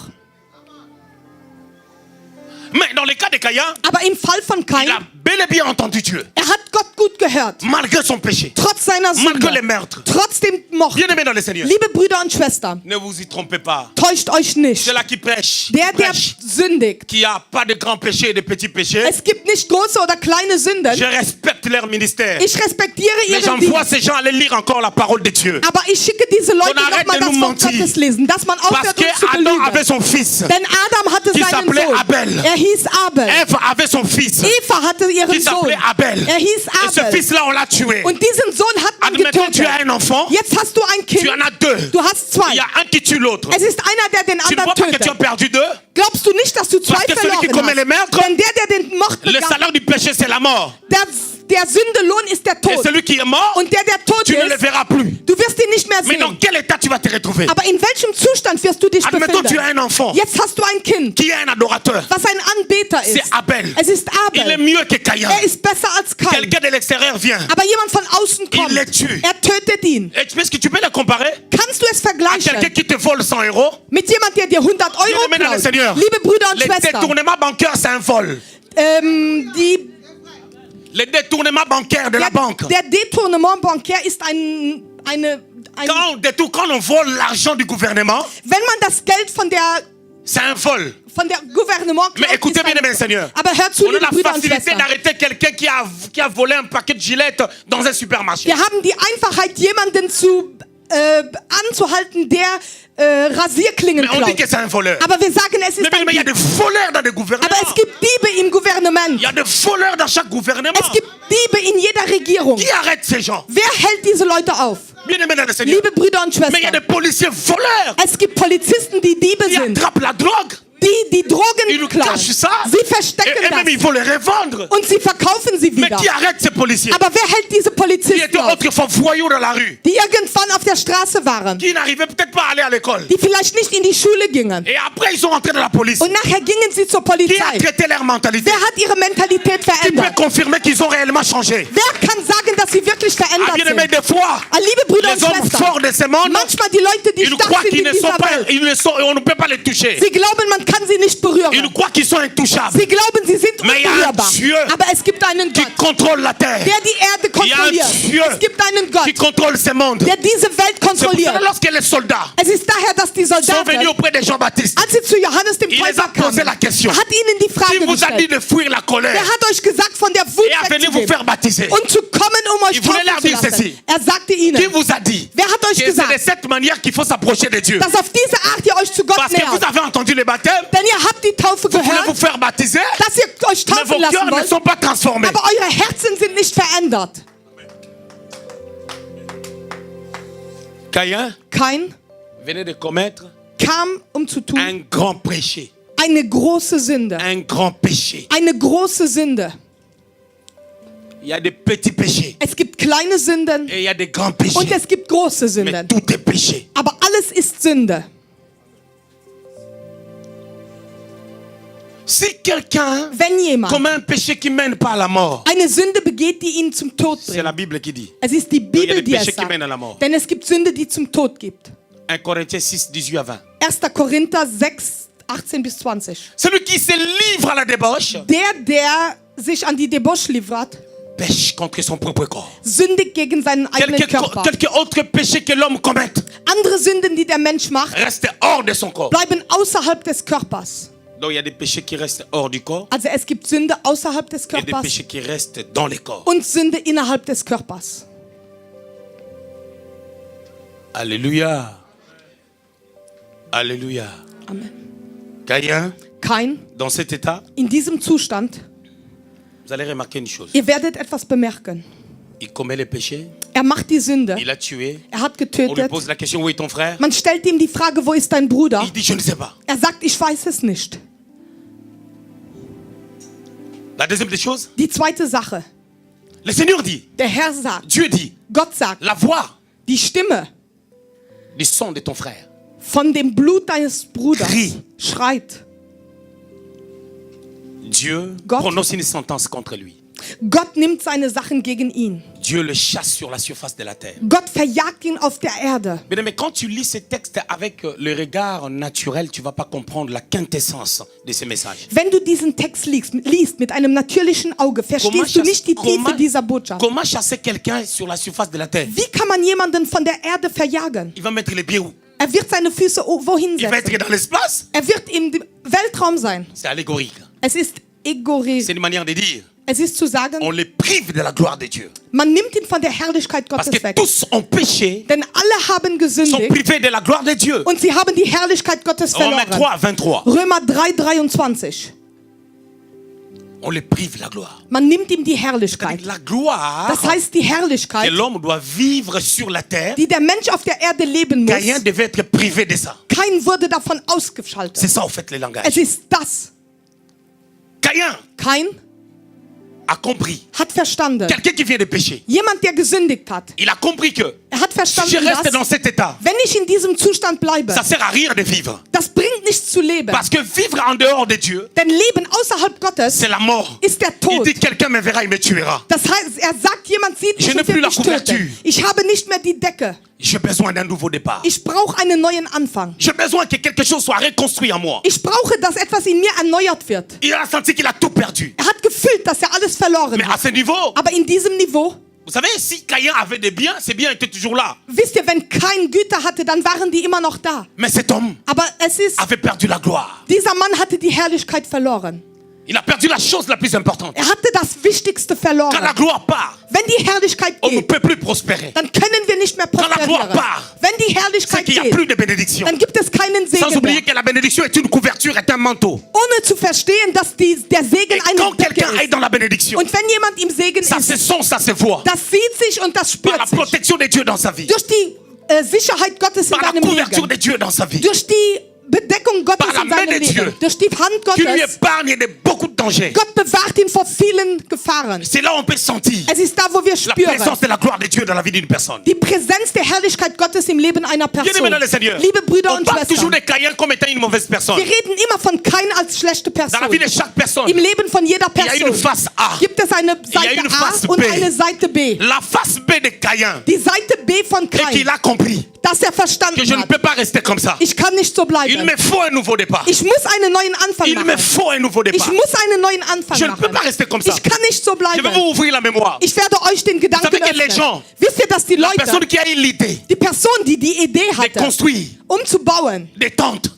mais dans le cas de Caïn, Aber im Fall von il Kain, a bel et bien entendu Dieu, er hat Gott gut gehört, malgré son péché, trotz seiner malgré les Sünde, meurtres. trotz dem Mord. Bien aimé dans le Seigneur, Liebe Brüder und Schwestern, ne vous y trompez pas. täuscht euch nicht. Celui qui prêche, Der sündigt. qui a pas de grands péchés et de petits péchés, Es gibt nicht große oder kleine Sünden. je respecte leur ministère. Ich respektiere Mais ihren j'envoie Dienst. ces gens aller lire encore la parole de Dieu. Aber ich schicke diese Leute On arrête nochmal de das nous Wort mentir. Gottes lesen, dass man Parce aufhört, que uns zu Adam avait belügen. son fils. Denn Adam hatte Qui seinen s'appelait Sohn. Abel. Er hieß Abel. Ève avait son fils. Eva hatte Qui ihren Sohn. s'appelait Abel. Er hieß Et ce Abel. fils-là, on l'a tué. Und diesen Sohn hat man Admettons, tu getötet. as un enfant. Jetzt hast du ein Tu Kind. en as deux. Du hast Il zwei. y a un qui tue l'autre. Es ist einer, der den Tu ne anderen vois pas que tu as tötet. perdu deux? Glaubst du nicht, dass du zwei Parce que celui qui verloren commet les hast? meurtres, Denn der den Mord le begangen, salaire du péché, c'est la mort. der Sündelohn ist der Et Tod. celui qui est mort, Und der tot tu ne le ist, verras plus. du wirst ihn nicht mehr Mais dans sehen. quel état tu vas te retrouver? Aber in welchem Zustand wirst du dich Admettons, tu as befinden? un enfant Jetzt hast du ein Kind, qui est un adorateur. was ein Anbeter C'est ist. Abel. Es ist Il est Abel. mieux que Caïn. Er ist besser als Kain. Quelqu'un de l'extérieur vient. Aber jemand von außen kommt. Il le tue. Er tötet ihn. Et est-ce que tu peux le comparer Kannst du es à quelqu'un vergleichen qui te vole 100 euros? mit jemand, der dir 100 Euro Bien-aimé dans le klaut? Seigneur. Liebe Brüder und Le Schwestern, détournement bancaire, c'est un vol. die Le détournement bancaire de la banque. Der Detournement bancaire ist Quand on vole l'argent du gouvernement, wenn man das Geld von der c'est un vol. Gouvernement Mais klaut, écoutez ist bien, ein- mes seigneurs. Aber hört zu, On a liebe la Brüder und facilité Schwestern. d'arrêter quelqu'un qui a volé un paquet de Gillette dans un supermarché. Wir haben die Einfachheit, jemanden anzuhalten, der Rasierklingen Mais on dit klaut. que c'est un voleur. Aber wir sagen, es ist ein Mais il y a Dieb. des voleurs dans les Aber gouvernements. es gibt Diebe im Gouvernement. Il y a des voleurs dans chaque gouvernement. Es gibt Diebe in jeder Regierung. Qui arrête ces gens? Wer hält diese Leute auf? Bien aimé dans le Seigneur. Liebe Brüder und Mais il y a des Schwestern, policiers voleurs es gibt Polizisten, die Diebe qui sind, attrapent la drogue. die Ils Drogen nous klauen. cachent ça. Sie verstecken Et même das il faut les revendre. und sie verkaufen sie Mais wieder. qui arrête ces policiers? Aber wer hält diese Qui Polizisten étaient auf? autrefois voyous dans la rue. Die irgendwann auf der Straße waren, Qui n'arrivaient peut-être pas à aller à l'école. die vielleicht nicht in die Schule gingen. Et après ils sont rentrés dans la police. Und nachher gingen sie zur Qui a Polizei. traité leur mentalité? Wer hat ihre Mentalität Qui peut verändert? confirmer qu'ils ont réellement changé? Wer kann sagen, dass sie wirklich Ah, verändert bien aimé, sind? des fois, Liebe Brüder und les hommes Schwestern, forts de ce monde, manchmal die Leute, die ils stark croient sind qu'ils in ne sont dieser pas, Welt, on ne peut pas les toucher. sie glauben, man kann sie nicht Ils berühren. croient qu'ils sont intouchables. Sie glauben, sie sind Mais il y a un unberührbar. Dieu Aber es gibt einen qui Gott, contrôle la terre, der die Erde Il y a un kontrolliert. Dieu Es gibt einen Gott, qui contrôle ce monde. der diese Welt C'est pour ça kontrolliert. que lorsque les soldats Es ist daher, dass die sont venus Soldaten, auprès de Jean-Baptiste, als sie zu Johannes dem il les Täufer a posé kamen, la question. hat ihnen die Qui Frage vous a dit gestellt. de fuir la colère Wer hat euch gesagt, von der Wut et à venir vous wegzugehen faire baptiser? und zu kommen, um euch Il voulait leur taufen zu dire lassen? ceci. Er sagte Qui ihnen, vous a dit wer hat que euch c'est de gesagt, cette manière qu'il faut s'approcher de Dieu? dass auf diese Art ihr euch zu Gott Parce que vous nähert? avez entendu le baptême, Denn ihr habt die Taufe vous voulez vous gehört, faire baptiser, dass ihr euch mais taufen vos lassen cœurs ne wollt, sont pas transformés. aber eure Herzen sind nicht verändert. Caïn Kain venait de commettre kam, um zu tun, un grand péché. eine große Sünde. Un grand péché. Eine große Sünde. Il y a des petits péchés Es gibt kleine Sünden et il y a des grands und péchés. es gibt große Mais Sünden. tout est péché. Aber alles ist Sünde. Si quelqu'un Wenn jemand commet un péché qui mène pas à la mort, eine Sünde begeht, die ihn zum Tod c'est la bringt. Bible qui dit. Es ist die Il y a Bibel, des die es péchés qui mènent à la sagt. mort. Denn es gibt Sünde, die zum Tod gibt. 1 Corinthiens 6, 18 à 20. 1. Korinther 6, 18 bis 20. Celui qui se livre à la débauche Der sich an die Debauche liefert, pêche contre son propre corps. sündigt gegen seinen eigenen Körper. Quelque autre péché que l'homme commette Andere Sünden, die der Mensch macht, reste hors de son corps. bleiben außerhalb des Körpers. Donc il y a des péchés qui restent hors du corps Also es gibt Sünde außerhalb des et des Körpers péchés qui restent dans les corps. und Sünde innerhalb des Körpers. Alléluia. Alléluia. Amen. Caïn, Kain, dans cet état, in diesem Zustand, vous allez remarquer une chose. ihr werdet etwas bemerken. Il commet le péché, Er macht die Sünde, il a tué. er hat On lui getötet. pose la question, où est ton frère? Man stellt ihm die Frage, wo ist dein Bruder? Il dit, je ne sais pas. Er sagt, ich weiß es nicht. La deuxième des choses, Die zweite Sache, le Seigneur dit, der Herr sagt, Dieu dit, Gott sagt, la voix die Stimme du sang de ton frère von dem Blut deines Bruders Crie. schreit. Dieu Gott. prononce une sentence contre lui. Gott nimmt seine Sachen gegen ihn. Dieu le chasse sur la surface de la terre. Gott verjagt ihn auf der Erde. Mais quand tu lis ce texte avec le regard naturel, tu ne vas pas comprendre la quintessence de ce message. Wenn du diesen Text liest mit einem natürlichen Auge, verstehst du nicht die Tiefe dieser Botschaft. comment chasser quelqu'un sur la surface de la terre? Wie kann man jemanden von der Erde verjagen? Il va mettre les pieds où? Er wird seine Füße wohin Il va setzen? être dans l'espace? Er wird im Weltraum sein. C'est allégorique. Es ist Egorie. C'est une manière de dire. Es ist zu sagen, On les prive de la gloire de Dieu. man nimmt ihn von der Herrlichkeit Parce Gottes que weg. tous ont péché, Denn alle haben sont gesündigt privés de la gloire de Dieu. und sie haben die Herrlichkeit Gottes Romains verloren. 3, 23. Römer 3, 23. On les prive de la gloire. Man nimmt ihm die Herrlichkeit. La gloire Das heißt, die que Herrlichkeit, l'homme doit vivre sur la terre, die der Mensch auf der Erde leben muss, Caïn devait être privé de ça. kein wurde davon ausgeschaltet. C'est ça, en fait, le langage. Es ist das. Caïn Kain a compris. hat verstanden. Quelqu'un qui vient de pécher, Jemand, der gesündigt hat, il a compris que er hat Si je verstanden, reste dans dass, cet état, wenn ich in diesem Zustand bleibe, ça sert à rien de vivre. das bringt nichts zu leben. Parce que vivre en dehors de Dieu, Denn Leben außerhalb Gottes c'est la mort. ist der Il Tod. dit quelqu'un me verra, il me tuera. Das heißt, er sagt, jemand sieht mich Je n'ai und plus wird la mich töten. couverture. Ich habe nicht mehr die Decke. J'ai besoin d'un nouveau départ. Ich brauche einen neuen Anfang. J'ai besoin que quelque chose soit reconstruit en moi. Ich brauche, dass etwas in mir erneuert wird. Il a senti qu'il a tout perdu. Er hat gefühlt, dass er alles verloren Mais à hat. ce niveau, Aber in diesem Niveau, vous savez, si Caïn avait des biens, ses biens étaient toujours là. wisst ihr, wenn kein Güter hatte, dann waren die immer noch da. Mais cet homme Aber es ist, avait perdu la gloire. dieser Mann hatte die Herrlichkeit verloren. Il a perdu la chose la plus importante. Er hatte das Wichtigste Quand la verloren. gloire part, Wenn die Herrlichkeit on ne geht, peut plus prospérer. dann können wir nicht mehr Quand la gloire prosperieren. part, Wenn die C'est Herrlichkeit qu'il n'y a geht, plus de bénédiction. dann gibt es keinen Sans Segen oublier mehr. que la bénédiction est une couverture, est un manteau. Ohne zu verstehen, dass der Segen Et quand eine Decke quelqu'un est ist. dans la bénédiction, Und wenn jemand im Segen ça se ist, sent, ça se voit. das sieht sich und das Par la spürt sich. protection de Dieu dans sa vie. Durch die Sicherheit Gottes in Par la deinem couverture de Leben. Dieu dans sa vie. Durch die Bedeckung Gottes Par la in main seinem de Dieu. Leben. Durch die Hand Qui lui Gottes. épargne de beaucoup de dangers. Gott bewahrt ihn vor vielen Gefahren. C'est là où on peut sentir Es ist da, wo wir la spüren. présence de la gloire de Dieu dans la vie d'une personne. Die Präsenz der Herrlichkeit Gottes im Leben einer Bien-aimés Person. dans le Seigneur, Liebe Brüder on und parle toujours Schwestern, de Caïn comme étant une mauvaise personne. wir reden immer von Kain als schlechte Dans la Person. vie de chaque personne, Im Leben von jeder il y a une Person face A. gibt es eine y a Seite une A face und B. eine Seite B. La face B de Caïn. Die Seite B von Et Kain, qu'il a compris dass er que verstanden je ne hat. peux pas rester comme ça. Ich kann nicht so Il bleiben. me faut un nouveau départ. Ich muss einen neuen Anfang Il me machen. faut un nouveau Ich départ. muss einen neuen Anfang Je ne peux machen. pas rester comme ça. Ich kann nicht so Je vais bleiben. vous ouvrir la mémoire. Ich werde euch den Gedanken savez que les öffnen. gens, Wisst ihr, dass die La personne Leute, qui a eu l'idée die Person, die die Idee de hatte, construire zu bauen, des tentes,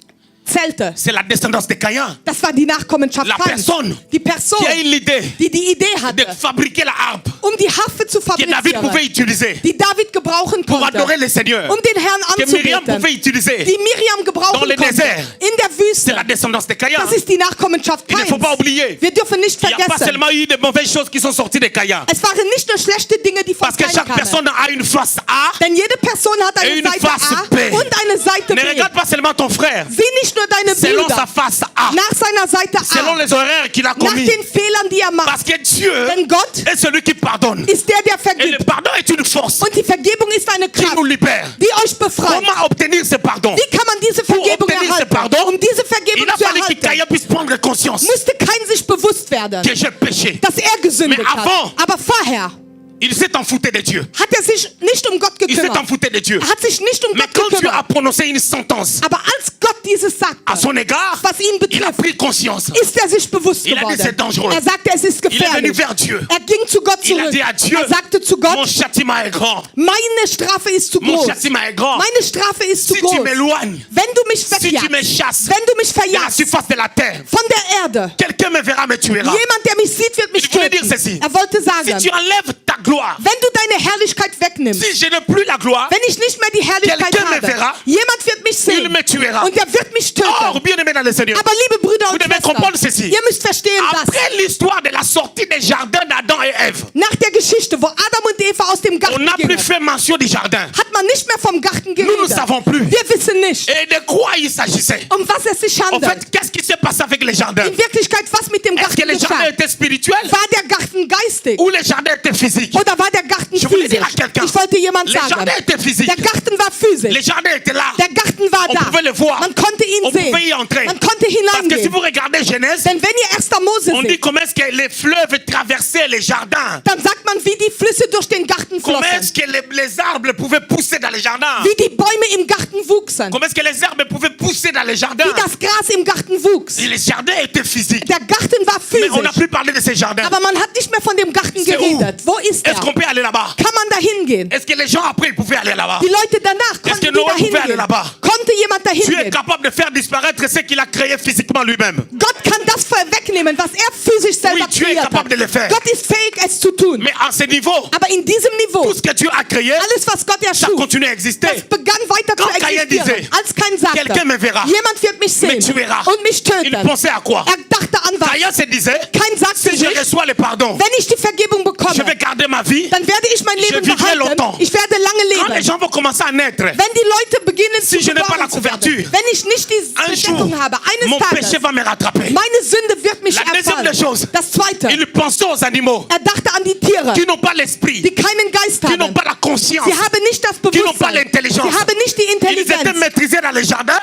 Zelte, c'est la descendance de Caïn. das war die Nachkommenschaft La Kains. personne Die Person, qui a eu l'idée die Idee de hatte, fabriquer la harpe die Harfe zu que David pouvait fabrizieren, utiliser die David gebrauchen pour konnte, adorer le Seigneur, den Herrn que Myriam anzubeten, pouvait utiliser, die Miriam Dans gebrauchen le konnte, désert. in der c'est Wüste. la descendance de Caïn. Das ist die Nachkommenschaft Il ne faut pas Kains. oublier Wir dürfen nicht qu'il n'y a pas vergessen, seulement eu de mauvaises choses qui sont sorties de Caïn. es waren nicht nur schlechte Dinge, die von Parce que Kain chaque kamen. personne a une face A. Denn jede Person hat Et eine une Seite face A B. und eine Seite Ne B. regarde pas seulement ton frère, Sieh nicht nur deine selon sa Brüder face A, nach seiner Seite selon A, les horreurs qu'il a nach commis. den Fehlern, die er macht. Parce que Dieu Denn Gott est celui qui pardonne. ist der Et le vergibt. pardon est une force Und die Vergebung ist eine qui nous Kraft, libère. die euch befreit. Comment obtenir ce pardon? Wie kann man diese Pour Vergebung obtenir ce erhalten? pardon, Um diese il Vergebung a zu fallu que erhalten, Caïn puisse prendre conscience musste Kain sich bewusst werden, que j'ai péché. dass er gesündigt Mais avant- hat. Aber vorher Il s'est enfouté de Dieu. hat er sich nicht um Gott Il s'est gekümmert. enfouté de Dieu. Er hat sich nicht um Mais Gott quand Dieu a gekümmert. prononcé une sentence Aber als Gott dieses à sagte, son égard, was ihn il a betrifft, pris conscience. ist er sich bewusst Il a dit, c'est dangereux. geworden. Er sagte, es ist Il est venu gefährlich. vers Dieu. Er ging zu Gott Il a zurück. dit à Dieu, Er sagte zu mon Gott, châtiment est grand. meine Strafe ist zu Mon groß. châtiment est grand. Meine Strafe ist zu Si tu groß. m'éloignes, Wenn du mich si tu me verjagst, chasses wenn du mich de la verjagst surface de la terre, von der Erde, quelqu'un me verra, me tuera. jemand, der mich sieht, wird mich Il voulait töten. dire ceci. Er wollte Si sagen, tu enlèves ta gloire, wenn du deine Herrlichkeit wegnimmst, si je n'ai plus la gloire, wenn ich nicht mehr die Herrlichkeit Quelqu'un me habe, verra. jemand wird mich il sehen me tuera. und er wird mich töten. Or, bien aimé dans le Seigneur, Aber liebe Brüder vous und devez comprendre ceci. Schwestern, ihr müsst verstehen, dass Après l'histoire de la sortie des jardins d'Adam et Ève, nach der Geschichte, wo Adam und Eva aus dem on Garten n'a plus gingen, fait mention du jardin. hat man nicht mehr vom Garten Nous ne geredet. savons plus. Wir wissen nicht, Et de quoi il s'agissait? um was es sich En handelt. fait, qu'est-ce qui s'est passé avec les jardins? In Wirklichkeit, was mit dem Est-ce Garten que les jardins geschah? étaient spirituels War der Garten geistig ou les jardins étaient physiques? oder war der Garten Je voulais physisch? dire à quelqu'un, Ich wollte jemand les sagen, jardins étaient physiques. der Garten war physisch. Les jardins étaient là. Der Garten war On da. pouvait le voir. Man konnte ihn On sehen. pouvait y entrer. Man konnte Parce que si hineingehen. vous regardez Genèse, Denn wenn ihr 1. Mose on dit seht, comment est-ce que les fleuves traversaient les jardins. dann sagt man, wie die Flüsse durch den Garten Comment flossen. est-ce que les arbres pouvaient pousser dans les jardins? Wie die Bäume im Garten wuchsen. Comment est-ce que les arbres pouvaient pousser dans les jardins? Wie das Gras im Garten wuchs. Et les jardins étaient physiques. Der Garten war Mais on n'a physisch. plus parlé de ces jardins. Aber man hat nicht mehr von dem Garten C'est où? geredet. Wo ist Est-ce er? qu'on peut aller là-bas? Kann man da hingehen? Est-ce que les gens après ils pouvaient aller là-bas? Die Leute danach Est-ce konnten que die Noé da pouvait aller hingehen. là-bas? Konnte jemand da Dieu est hingehen? capable de faire disparaître ce qu'il a créé physiquement lui-même. Gott kann das wegnehmen, was er physisch selber Oui, Dieu est kreiert capable de le faire. hat. Gott ist fähig, es zu tun. Mais à ce niveau, Aber in diesem Niveau, tout ce que Dieu a créé, alles, was Gott ça erschuf, continue à exister. das begann weiter zu Quand Caïn existieren. disait, Als kein sagte, quelqu'un me verra, jemand wird mich me sehen tuera. und mich Il töten. pensait à quoi? Er dachte an was? Caïn se disait, Kein sagte sagte Si je sich, reçois le pardon, wenn ich die Vergebung je bekomme, vais garder ma vie. dann werde ich mein Je Leben vivrai behalten. longtemps. Ich werde lange Quand les leben. gens vont commencer à naître, Wenn die Leute beginnen Si zu je n'ai pas la geboren zu werden, couverture, wenn ich nicht die un Bedeckung jour, habe, eines mon Tages, péché va me rattraper. meine Sünde wird mich La deuxième des choses, erfallen. Das Zweite, Il pensait aux animaux er dachte an die Tiere, qui n'ont pas l'esprit, die keinen Geist qui n'ont haben. pas la conscience, Sie haben nicht das qui n'ont pas Bewusstsein. l'intelligence. Sie haben nicht die Ils étaient Intelligenz. maîtrisés dans le jardin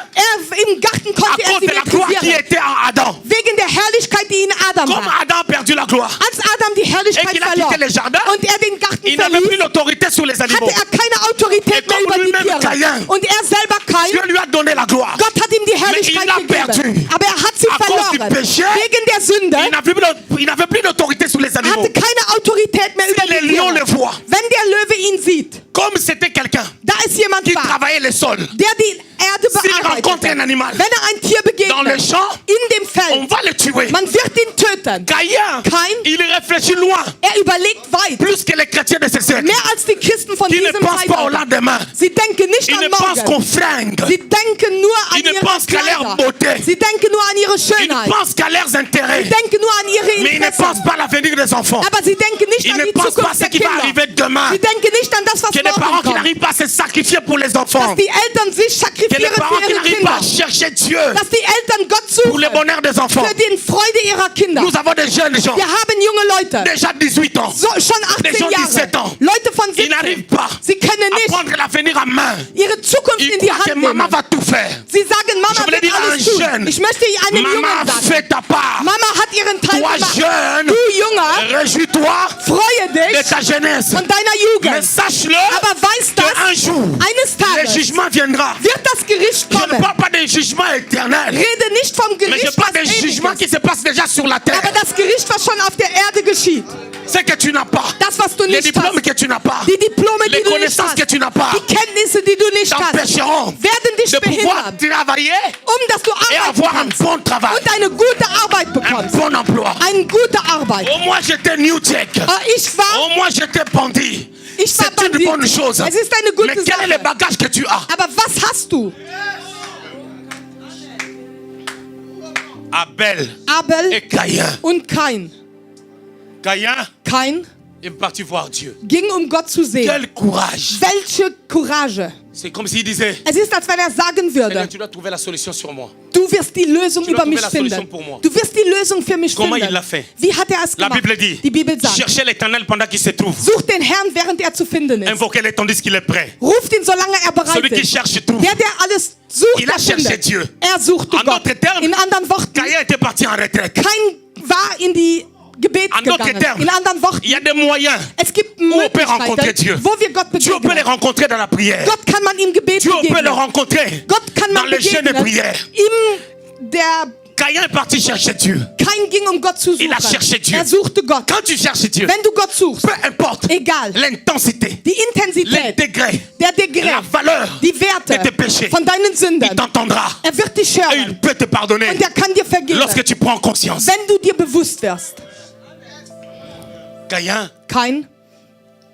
Im Garten à konnte er cause sie de la gloire qui maîtrisieren. était en Adam. Wegen der Herrlichkeit, die in Adam Comme war. Adam a perdu la gloire, Als Adam die Et Herrlichkeit qu'il a verlor quitté le jardin, und er den Garten il n'avait plus verließ, l'autorité sur les animaux. hatte er keine Autorität Et mehr comme über die lui-même Tiere. Caïn, Und er selber Dieu Kain, lui a donné la gloire. Gott hat ihm die Mais il Herrlichkeit l'a perdu. gegeben. Aber er hat sie À cause du verloren. péché, Wegen der Sünde Il n'avait plus d'autorité sur les er animaux. hatte keine Autorität mehr über Si die les lions Tiere. le voient, Wenn der Löwe ihn sieht, comme c'était quelqu'un da ist jemand qui da, travaillait le sol, der die Erde s'il rencontre bearbeitet. un animal Wenn er ein Tier dans le begegnet, champ, in dem on Feld, va le tuer. man wird ihn töten. Caïn, il réfléchit loin, Er überlegt weit. plus que les chrétiens de ce siècle, Mehr als die Christen von qui ne diesem pensent pas au Zeitalter. lendemain. Sie denken nicht Ils ne an pensent qu'au morgen. fringue. Sie denken nur an Ils ne ihre pensent qu'à leur Kleider. beauté. Sie denken nur an ihre Ils Schönheit. pensent qu'à leurs intérêts. Sie denken nur an ihre Mais ils ne Interessen. pensent pas à l'avenir des enfants. Aber sie denken nicht Ils an ne die pensent pas à Zukunft ce der qui va Kinder. arriver demain. Sie denken nicht an das, was Que les parents morgen qui kommt. n'arrivent pas à se sacrifier pour les enfants. Dass die Eltern sich Que les sakrifizieren parents für qui ihre n'arrivent pas Kinder. à chercher Dieu Dass die Eltern Gott pour le suchen bonheur des enfants. für die Freude ihrer Kinder. Nous avons des jeunes gens, Wir haben junge Leute, déjà 18 ans. schon Des 18 gens 17 Jahre, ans. Leute von Ils n'arrivent 17. pas Sie können à nicht prendre l'avenir en main. ihre Zukunft Ils in die croient que Hand maman nehmen. va tout faire. Sie sagen, Je Mama voulais wird dire à un alles tun. jeune, Ich möchte einem Maman, Jungen sagen, fais ta part. Mama hat ihren Teil Toi gemacht. jeune, Du Junger, réjouis-toi freue de dich ta jeunesse. von deiner Mais Jugend. sache-le Aber weiß das, qu'un jour, eines le Tages jugement viendra. wird das Gericht Je ne kommen. parle pas d'un jugement éternel, Rede nicht vom mais je Gericht, parle was d'un jugement ewig qui ist. se passe déjà sur la terre. Aber das Gericht, was schon auf der Erde geschieht, C'est que tu n'as pas. das, was du Les nicht diplômes hast, que tu n'as pas. die Diplome, Les die du nicht connaissances hast, que tu n'as pas. die Kenntnisse, die du nicht hast, T'empêcheront werden dich de pouvoir behindern, travailler dass du et arbeiten avoir un kannst bon travail, und eine gute Arbeit un bekommst. bon emploi. Eine gute Arbeit. Au moins j'étais New Jack. Ich war Au moins j'étais bandit. Ich war C'est une Bandit. bonne chose. Es ist eine gute Mais quel est le Sache. bagage que tu as? Aber was hast du? Abel Abel et Caïn. und Kain. Caïn Kain est parti voir Dieu. ging, um Gott zu sehen. Quel courage. Welche Courage. C'est comme s'il disait, Es ist, als wenn er sagen Seigneur, würde, tu dois trouver la solution sur moi. du wirst die Lösung Tu über dois mich trouver la solution finden. pour moi. Du wirst die Lösung für mich Comment il finden. l'a fait? Wie hat er es La gemacht? Bible dit, Die Bibel sagt, cherchez l'éternel pendant qu'il se trouve. sucht den Herrn, während er zu finden ist. Invoquez-le tandis qu'il est prêt. Ruft ihn, solange er bereit Celui qui ist. cherche trouve. Der alles sucht, Il a der cherché findet. Dieu. Er suchte En Gott. d'autres termes, In anderen Worten, Caïn était parti en retraite. Kain war in die Gebet En d'autres gegangen. termes, In anderen Worten, il y a des moyens. es gibt on peut rencontrer Dieu. Möglichkeiten, wo wir Gott Dieu peut les begegnen. rencontrer dans la prière. Gott kann man im Gebet Dieu peut le begegnen. rencontrer Gott kann dans man le jeûne de begegnen. prière. Der Caïn est parti chercher Dieu. Kain ging, um Gott zu suchen. Il a cherché Dieu. Er suchte Gott. Quand tu cherches Dieu, Wenn du Gott suchst, peu importe egal, l'intensité, die les Intensität, degrés, der Degré, la valeur die Werte de tes péchés, von deinen il Sünden, t'entendra er wird dich et hören il peut te pardonner und er kann dir vergeben, lorsque tu prends conscience. wenn du dir bewusst wirst. Caïn, Kain,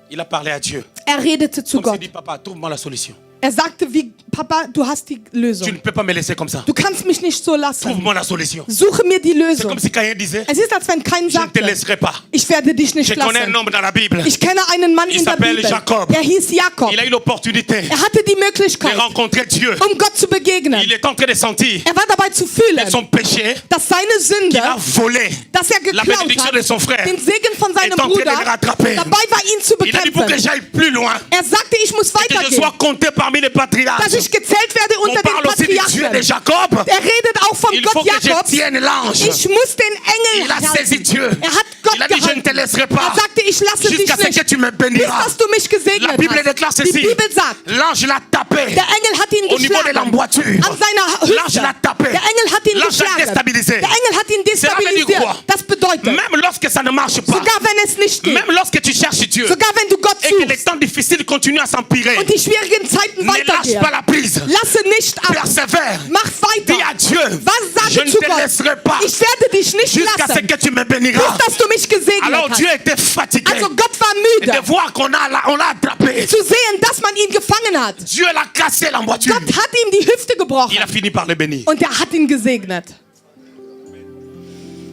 il a parlé à Dieu. er redete zu Comme s'il Gott. dit, papa, trouve-moi la solution. Er sagte, wie, Papa, du hast die Tu Lösung. ne peux pas me laisser comme ça. Du kannst mich nicht so lassen. Trouve-moi la solution. Suche mir die C'est Lösung. comme si Caïn disait, Es ist, als wenn Kain je ne te sagte, laisserai pas. ich werde dich nicht Je connais un lassen. homme dans la Bible. Ich kenne einen Mann Il in der s'appelle Bibel. Jakob. Er hieß Jakob. Il a eu l'opportunité Er hatte die de Möglichkeit, rencontrer Dieu. Gott zu begegnen. Il est en train de sentir Er war dabei zu fühlen, son péché, dass seine Sünde, qu'il a volé. dass er La geklaut bénédiction de hat, son frère den Segen von seinem est en train de Bruder, le rattraper. dabei war, ihn zu Il a dit pour que bekämpfen. j'aille plus loin, Er sagte, ich muss que je weitergehen, sois compté parmi les patriarches. dass ich gezählt werde On unter den parle aussi du Dieu de Patriarchen. Jacob. Er redet auch vom Il faut Gott que je Jakobs. tienne l'ange. Ich muss den Engel Il a saisi halten. Dieu. Er hat Gott Il a dit, je ne te gehalten. laisserai Er pas sagte, ich lasse dich jusqu'à ce que nicht, tu me bis béniras. dass du mich La gesegnet Bible hast. déclare Die ceci. Bibel sagt, L'ange l'a tapé der Engel hat ihn au niveau de geschlagen. l'emboîture. An seiner L'ange Hüfte. l'a tapé. Der Engel hat ihn L'ange l'a geschlagen. déstabilisé. Der Engel hat ihn Cela veut dire quoi? destabilisiert. Das bedeutet, Même lorsque ça ne marche pas, sogar wenn es nicht geht, même lorsque tu cherches Dieu sogar wenn du Gott et que les suchst temps difficiles continuent à s'empirer, und die schwierigen Zeiten ne lâche weitergehen, pas la prise. lasse nicht ab. Persévère. Mach Dis weiter. à Dieu, Was je sage ne zu te Gott? laisserai pas Ich werde dich nicht jusqu'à ce lassen, que tu me bis béniras. dass du mich gesegnet Alors hast. Dieu était fatigué Also Gott war de müde voir qu'on l'a attrapé. zu sehen, dass man ihn gefangen hat. Dieu l'a cassé l'emboîture. Gott hat ihm die Hüfte gebrochen Il a fini par le bénir. und er hat ihn gesegnet.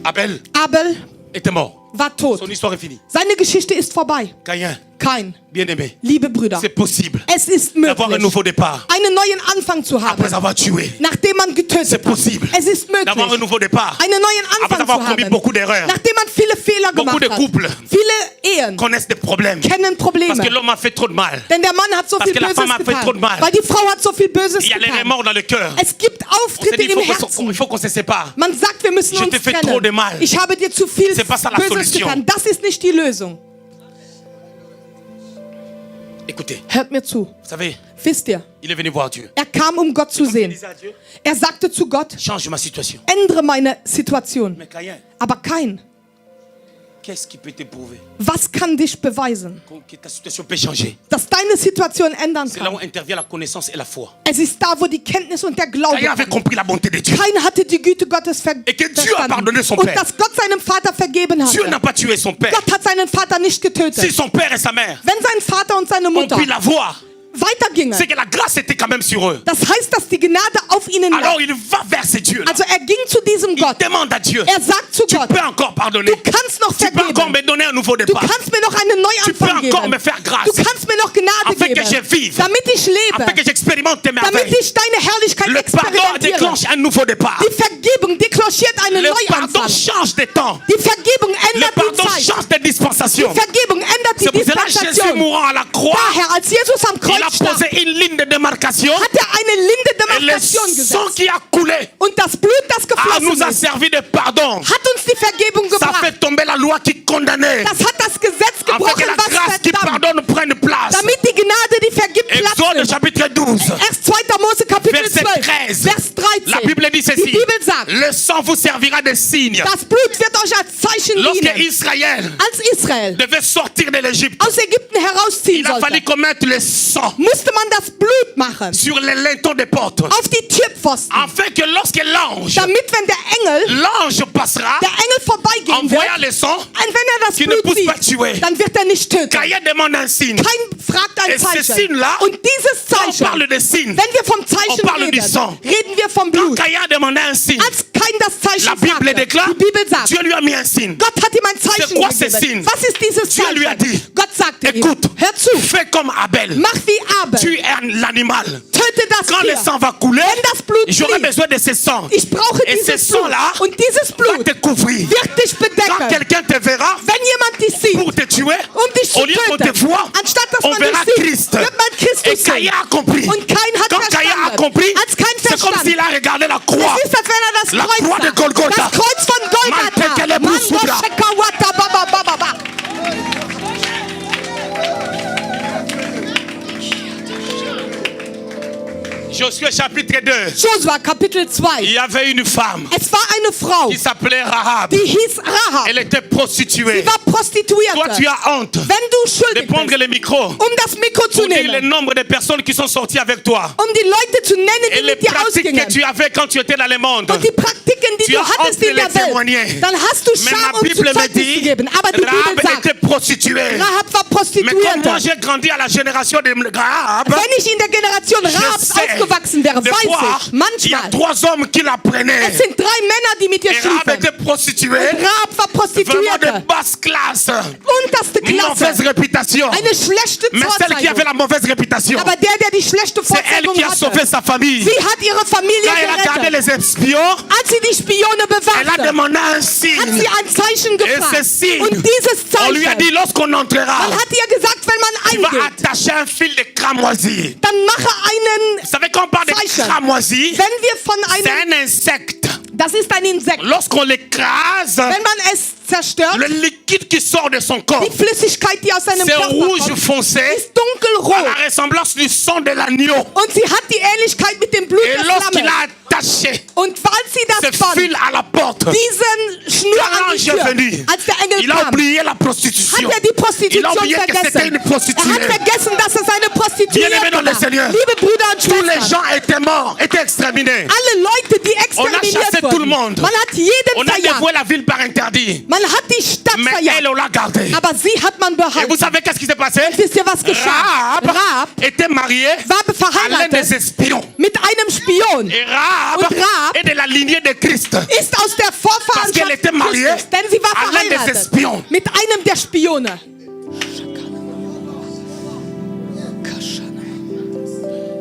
Abel Abel était mort. war tot. Son histoire est finie. Seine Geschichte ist vorbei. Caïn, Kein. bien-aimé, Liebe Brüder, c'est possible es ist d'avoir un möglich, nouveau départ einen neuen Anfang zu haben, après avoir tué. nachdem man C'est getötet hat. possible Es ist d'avoir un möglich, nouveau départ einen neuen après Anfang avoir zu commis haben, beaucoup d'erreurs. nachdem man viele Fehler Beaucoup gemacht de hat. couples Viele Ehen connaissent des problèmes kennen parce que Probleme, l'homme a fait trop de mal. denn der Mann hat so Parce viel que la femme Böses a fait trop de getan, mal. weil die Frau hat so viel Böses Il y a les getan. remords dans le cœur. Es gibt On s'est Auftritte dit, im il Herzen. faut qu'on se sépare. Man sagt, wir müssen Je uns t'ai fait trop de trennen. mal. Ich habe dir zu viel C'est pas ça la Böses solution. getan. Das ist nicht die Lösung. Écoutez, Hört mir zu. vous savez, Wisst ihr, il est venu voir Dieu. er kam, um Gott zu Il sehen. disait à Dieu, Er sagte zu Gott, change ma situation. ändere meine Situation. Mais Caïn, Aber kein. qu'est-ce qui peut te prouver Was kann dich beweisen, que ta situation peut changer? dass deine Situation ändern C'est là où kann? intervient la connaissance et la foi. Es ist da, wo die Kenntnis und der Glaube Caïn avait kommen. compris la bonté de Dieu. Keiner hatte die Güte Gottes Et que Dieu a pardonné son und père. dass Gott seinem Vater vergeben Dieu n'a hat. pas tué son père. Gott hat seinen Vater nicht Si getötet. son père et sa mère Wenn sein Vater und seine ont Mutter pu la voir, weitergingen, c'est que la grâce était quand même sur eux. das heißt, dass die Gnade auf ihnen lag. Alors il va vers ce Dieu. Also er ging zu diesem Il Gott. demande à Dieu, Er sagt zu tu Gott, peux encore pardonner. du kannst noch Tu peux encore vergeben. me donner un nouveau Du départ. kannst mir noch einen Tu peux Neuanfang encore geben. me faire grâce. Du kannst mir noch Gnade Afin que je geben, vive. damit ich Afin que lebe, j'expérimente tes damit merveilles. ich deine Herrlichkeit Le pardon experimentiere. déclenche un nouveau départ. Die Vergebung deklariert einen Le pardon Neuanfang. change de temps. Die Vergebung Le ändert die pardon Zeit. change de dispensation. Die Vergebung ändert die C'est pour cela que Jésus Dispensation. mourant à la croix, Daher, als Jesus am il a Kreuz starb, posé une ligne de démarcation. hat er eine Linde Et le Demarkation sang gesetzt. qui a coulé Und das Blut, das nous geflossen a ist, servi de pardon. hat uns die Vergebung Ça gebracht. fait tomber la loi qui condamnait. Das hat das Gesetz Afin que gebrochen, la was grâce qui verdammt, pardonne prenne place. damit die Gnade, die vergibt, Platz Exode nimmt. chapitre 12. Erst 2. Mose Kapitel Verset 12, 13. Vers 13. La Bible dit Die ceci. Bibel sagt, Le sang vous servira de signe. das Blut wird euch als Zeichen Lorsque dienen. Israël Als Israel devait sortir de l'Égypte, aus Ägypten herausziehen il a fallu sollte, qu'on mette le sang musste man das Blut machen sur les lintons des portes. auf die Türpfosten, Afin que lorsque l'ange damit, wenn der Engel passera vorbeigehen en wird, voyant le sang, und wenn er das qui ne Blut pousse pas sieht, tuer. dann wird er nicht töten. Caïn demande un signe. Kein fragt ein Et ce Zeichen. signe-là, Und dieses Quand on Zeichen, parle de signe, wenn wir vom on Zeichen parle du reden, sang. reden wir vom Quand Blut. Caïn demandait un signe, Als Kain das Zeichen la Bible sagte, déclare, die Bibel sagt, Dieu lui a mis un signe. Gott hat ihm ein Zeichen C'est quoi ce gegeben. signe? Was ist dieses Dieu lui a Zeichen? dit, Gott sagte ihm, écoute, hör zu, fais comme Abel. mach wie Abel, Tu es l'animal. töte das Quand le Tier. sang va couler, Wenn das Blut j'aurai fließt, besoin de ce sang. ich brauche Et ce dieses Blut. sang-là Und dieses va Blut te couvrir. wird dich Quand bedecken. quelqu'un te verra, Wenn jemand dich sieht, pour te tuer, dich zu au lieu qu'on te töten, voit, anstatt dass on man verra dich sieht, Christ. wird man Christus Et sehen. Caïn a compris. Und Kain hat Quand Caïn a verstanden. compris, Als Kain c'est comme verstand, s'il a regardé la croix. es ist, als wenn er das La Kreuz croix de sah. Golgotha. Das Kreuz von Golgatha. Mantekele Busubra. Mando Shekawata Baba Baba Baba. Josué chapitre 2. Josua Kapitel 2. Il y avait une femme Es war eine Frau, qui s'appelait Rahab. die hieß Rahab. Elle était prostituée. Sie war Prostituierte. Toi, tu as honte Wenn du de schuldig prendre bist, le micro das Mikro zu pour dire le nehmen, nombre de personnes qui sont sorties avec toi die Leute zu nennen, et die les mit dir pratiques que ausgingen. tu avais quand tu étais dans le monde. Und die Praktiken, die Tu du as hattest honte in de der les témoigner. Welt, dann hast du Mais Scham, ma um zu Bible me Zeugnis zu dit, geben. Aber die Rahab Bibel sagt, était prostituée. Rahab war Mais comme moi Prostituierte. j'ai grandi à la génération de Rahab, Wenn ich in der Generation je Rahabs sais, aufgewachsen wäre, des weiß fois, ich, il y a manchmal, 3 hommes qui la prenaient. es sind 3 Männer, die mit ihr Et Rahab schliefen. était prostituée, Rahab war vraiment de Prostituierte. basse classe, Unterste mauvaise Klasse. réputation. Eine schlechte Mais celle qui avait Vorzeigung. la mauvaise réputation, Aber der die schlechte c'est elle Vorzeigung qui a sauvé hatte, sa famille. sie hat ihre Familie Quand elle a gardé gerettet. les espions, Als sie die Spione elle a bewachte, demandé un hat signe. sie ein Zeichen Et gefragt. ce signe, Und dieses on lui a Zeichen, dit lorsqu'on entrera, man hat ihr gesagt, wenn tu man vas eingeht, attacher un fil de cramoisi. dann mache einen, Vous savez quand on parle de Zeichen. cramoisi, wenn wir von c'est einem, un insecte. das ist ein Insekt, Lorsqu'on l'écrase, wenn man es zerstört, le liquide qui sort de son corps, die Flüssigkeit, die aus seinem c'est Körper rouge kommt, foncé, ist dunkelrot. à la ressemblance du sang de l'agneau. Und sie hat die Ähnlichkeit mit dem Blut Et des lorsqu'il Lammes. a attaché Und weil sie ce das band, fil à la porte, diesen Schnur quand an die l'ange est Tür, venu, als der Engel il a kam, oublié la hat prostitution. er die Il a Prostitution oublié que c'était vergessen. une Er prostituée. hat vergessen, dass es eine Prostituierte Bien-aimés dans le war. Seigneur, Liebe Brüder und tous les Schwestern, gens étaient morts, étaient exterminés. alle Leute, die On a exterminiert chassé tout le wurden, monde. man hat jeden On a verjagt. dévoué la ville par interdit. Man Man hat die Stadt Mais verjagt, elle, on l'a gardée. aber sie hat man Et vous behalten. savez qu'est-ce qui s'est passé? Wisst ihr, was geschah? Rahab était mariée war à l'un des verheiratet espions. mit einem Spion. Et Rahab Und Rahab est de la lignée de Christ. Ist aus der Parce qu'elle était Vorfahrenschaft mariée Christus, denn sie war à l'un des verheiratet espions. mit einem der Spione.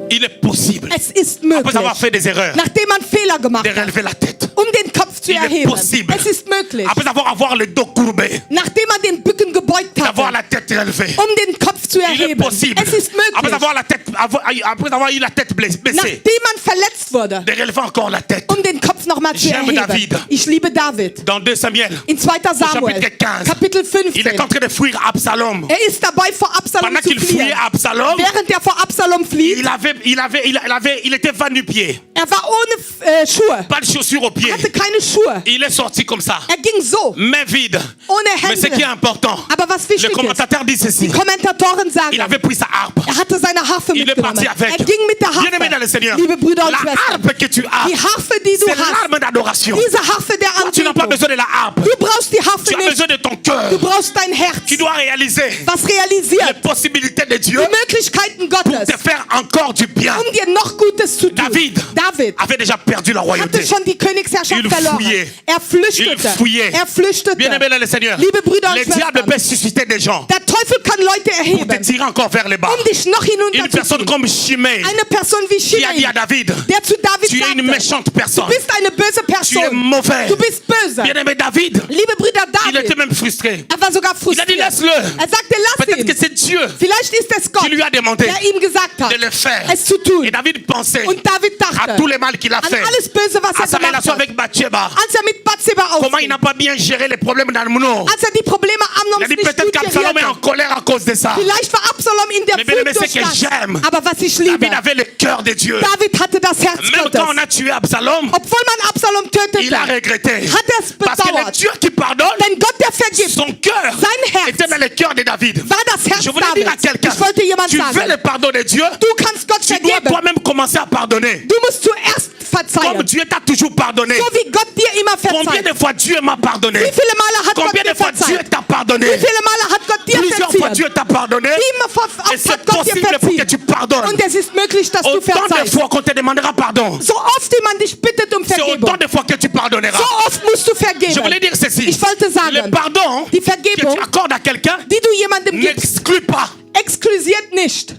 Il est possible, Es ist après avoir möglich, fait des erreurs, nachdem man Fehler gemacht de hat, relever la tête. den Kopf zu Il est erheben. possible. Es ist möglich, Après avoir le dos courbé, nachdem man den Bücken gebeugt d'avoir hat, la tête relevée. den Kopf zu Il est erheben. possible, Es ist après möglich, avoir eu la tête baissée, nachdem man verletzt wurde, de relever encore la tête. den Kopf nochmal zu J'aime erheben. David. Ich liebe David. Dans 2 Samuel, In 2. Samuel, chapitre 15, Kapitel il est 15. en train de fuir Absalom. Ist dabei, vor Absalom Pendant zu qu'il fliehen. fouillait Absalom, Während er vor Absalom flieht, il était va nu-pied. war ohne Schuhe, Pas de chaussures aux pieds. hatte keine Schuhe. Il est sorti comme ça, Ging so, main vide. ohne Mais ce qui est Hände. important, Aber was le wichtig ist, commentateur dit ceci. die Kommentatoren sagen, Il avait pris sa harpe. hatte seine Harfe Il est mitgenommen. parti avec. Ging mit der Bien-aimé dans le Harfe. Seigneur, Liebe Brüder und la Schwestern, harpe que tu as, die Harfe, die du c'est hast, l'arme d'adoration. diese Harfe der Toi, tu n'as pas Anbetung, besoin de la harpe. du brauchst die Harfe Tu as nicht, besoin de ton cœur. du brauchst dein Herz, Tu dois réaliser was les realisiert possibilités de Dieu die Möglichkeiten pour Gottes, te faire encore du bien. dir noch Gutes zu tun. David Avait déjà perdu la royauté. hatte schon die Königsherrschaft Il verloren. fouillait. Er flüchtete. Il fouillait. Er flüchtete. Bien-aimé dans le Seigneur, Liebe Brüder und le diable Schwestern, peut susciter des gens der Teufel kann Leute pour te erheben, tirer encore vers les bas. dich noch Une hinunter zu personne ziehen. comme Shimei Eine Person wie qui a dit Shimei, à David, der zu David tu es une sagte, méchante personne. du bist eine böse Tu es Person. mauvais. Du bist böse. Bien-aimé David, Liebe Brüder, il était David, même frustré. war sogar Il a dit frustriert. laisse-le. Er sagte, lass Peut-être que ihn. c'est Dieu Vielleicht ist es Gott, qui lui a demandé der ihm gesagt hat, de le faire. es zu tun. Et David pensait Und David à dachte tous les mal qu'il a an fait. alles Böse, was À sa gemacht relation hat. avec Bathsheba. Als mit Bathsheba Comment il ausging, n'a pas bien géré les problèmes d'Amnon. als die Probleme Il a Amnons dit nicht peut-être gut qu'Absalom est en geriert. colère à cause de ça. Vielleicht war Absalom in der Mais bien aimé, Wut c'est que durchstand. j'aime. Aber was ich liebe, David avait le cœur de Dieu. David hatte das Herz Même Gottes. quand on a tué Absalom, Obwohl man Absalom tötete, il a regretté. hat er es Parce que le bedauert. Dieu qui pardonne, Denn Gott, der vergibt, son cœur sein Herz était dans le cœur de David. war das Herz Je voulais dire à Davids. quelqu'un, Ich wollte jemand tu veux sagen, le pardon de Dieu, du kannst Gott tu dois vergeben. toi-même commencer à pardonner. Du musst zuerst verzeihen. Comme Dieu t'a toujours pardonné. So wie Gott dir immer Combien verzeiht. de fois Dieu m'a pardonné? Wie viele Male hat Gott Combien dir de fois Dieu verzeiht? t'a pardonné? Wie viele Male hat Gott dir Plusieurs fois verziehen? Dieu t'a pardonné. Immer Et c'est hat Gott dir possible pour que verziehen. tu pardonnes. Und es ist möglich, dass du Autant de verzeihst. fois qu'on te demandera pardon, So oft jemand dich bittet um c'est Vergebung, autant de fois que tu pardonneras. so oft musst du Je voulais vergeben. dire ceci. Ich wollte Le sagen, pardon die que Vergebung, tu accordes à quelqu'un die du jemandem gibst, n'exclut pas exklusiert nicht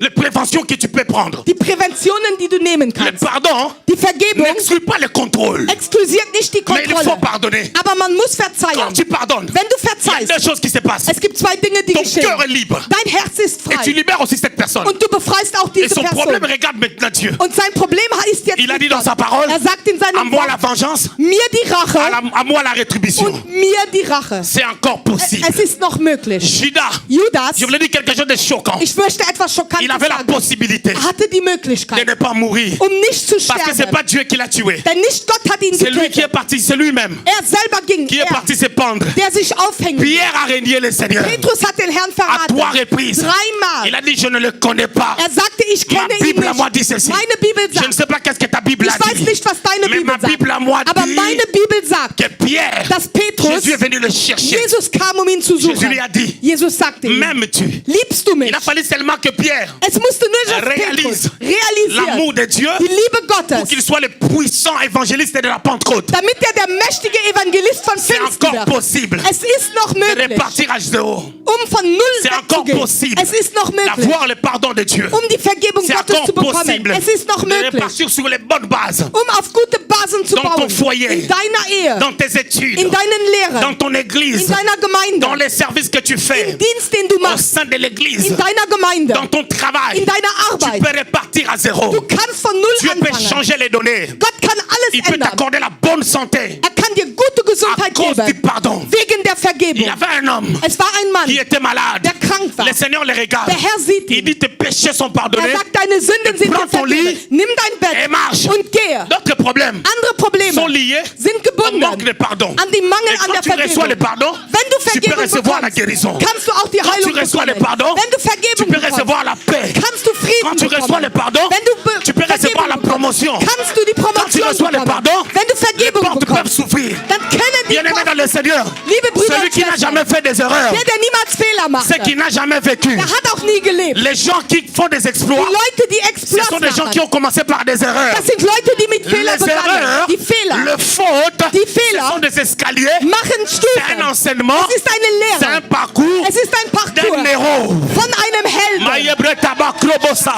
les préventions que tu peux prendre. die Präventionen, die du nehmen Le kannst. pardon Die Vergebung n'exclut pas le contrôle. exklusiert nicht die Mais il faut Kontrolle. pardonner. Aber man muss Quand verzeihen. tu pardonnes, Wenn du il y a verzeihst, deux choses qui se passent. es gibt zwei Dinge, die Ton geschehen. cœur est libre. Dein Herz ist Et tu frei. libères aussi cette personne. Und du befreist auch Et diese son problème, Person. regarde maintenant Dieu. Und sein Problem ist jetzt Il a nicht dit dans Gott. sa parole, Er sagt in à seinem moi la Wort, vengeance, mir die Rache à moi la rétribution. und mir die Rache. C'est encore possible. Es ist noch möglich. Judas, Judas, je voulais dire quelque chose de choquant. ich möchte etwas Il Schockantes avait la sagen. possibilité Er hatte die de Möglichkeit, ne pas mourir. nicht zu Parce que c'est sterben. pas Dieu qui l'a tué. Denn nicht Gott hat ihn C'est lui qui est getötet. parti, c'est lui-même Er selber ging, qui est parti se pendre. der sich aufhängt. Pierre a régné le Seigneur Petrus hat den Herrn à verraten. 3 reprises. Dreimal. Il a dit, je ne le connais pas. Er sagte, ich Ma kenne ihn Bible à moi dit nicht. ceci. Meine Bibel Je ne sagt, sais pas qu'est-ce que ta Bible ich a weiß dit. nicht, was deine Mais Bibel ma Bible à sagt. moi Aber dit meine Bibel sagt, que Pierre, dass Petrus, Jésus est venu le chercher. Jesus kam, um ihn zu Jésus suchen. lui a dit, Jesus sagte ihm, m'aimes-tu? liebst du mich? Il a fallu seulement que Pierre Es musste nur, dass réalise Petrus l'amour realisiert, de Dieu die Liebe pour Gottes, qu'il soit le puissant évangéliste de la Pentecôte. damit er der mächtige Evangelist von C'est Pfingsten encore wird. possible Es ist noch de möglich, repartir à zéro. von null C'est encore wegzugehen. possible Es ist noch möglich, d'avoir le pardon de Dieu. die Vergebung C'est Gottes encore zu bekommen. possible Es ist noch de möglich, repartir sur les bonnes bases. auf gute Basen zu Dans ton bauen. foyer, In deiner Ehe, dans tes études, in deinen dans Lehren, ton in église, deiner Gemeinde, dans les services que tu fais, im Dienst, den du au machst, sein de l'église, in deiner Gemeinde, dans ton travail, in deiner tu Arbeit. peux repartir à zéro. Du kannst von null Dieu peut anfangen. changer les données. Gott kann Il alles peut ändern. t'accorder la bonne santé Er kann dir gute à Gesundheit cause du geben, pardon. wegen der Il Vergebung. y avait un homme Es war ein Mann, qui était malade. der krank war. Le Seigneur le regarde. Der Herr sieht Il ihn. dit tes péchés sont pardonnés. Er sagt, deine Sünden sind Prends dir ton vergeben. lit Nimm dein et Bett marche. und gehe. D'autres problèmes Andere Probleme sont liés sind au manque de gebunden pardon. an den Mangel Et an quand der tu reçois le Vergebung. pardon, Wenn du tu peux Vergebung recevoir la bekommst, guérison. kannst du auch die Quand tu Heilung reçois le bekommen. pardon, Wenn du tu Vergebung peux bekommst, recevoir la paix. kannst du Frieden Quand tu reçois le bekommen. pardon, Wenn du tu peux recevoir la Vergebung bekommst, promotion. kannst du die Quand tu Promotion reçois le bekommen. pardon, Wenn du les Vergebung portes peuvent bekommst, s'ouvrir. dann können Bien-aimé dans le Seigneur, Liebe Brüder celui und qui n'a Schwestern, jamais fait des erreurs, der niemals Fehler macht, c'est qui n'a jamais vécu. der hat auch nie gelebt. Les gens qui font des Die exploits, Leute, die ce Exploits sont des gens machen, qui ont commencé par des erreurs. das sind Leute, die mit Fehlern Les begannen. erreurs, Die Fehler le faute, Die ce Fehler sont des escaliers, machen c'est un Stufen. enseignement, Es ist eine c'est un Lehre. parcours Es ist ein d'un Parcours héros. von einem Helden. Mayebre tabakrobosa,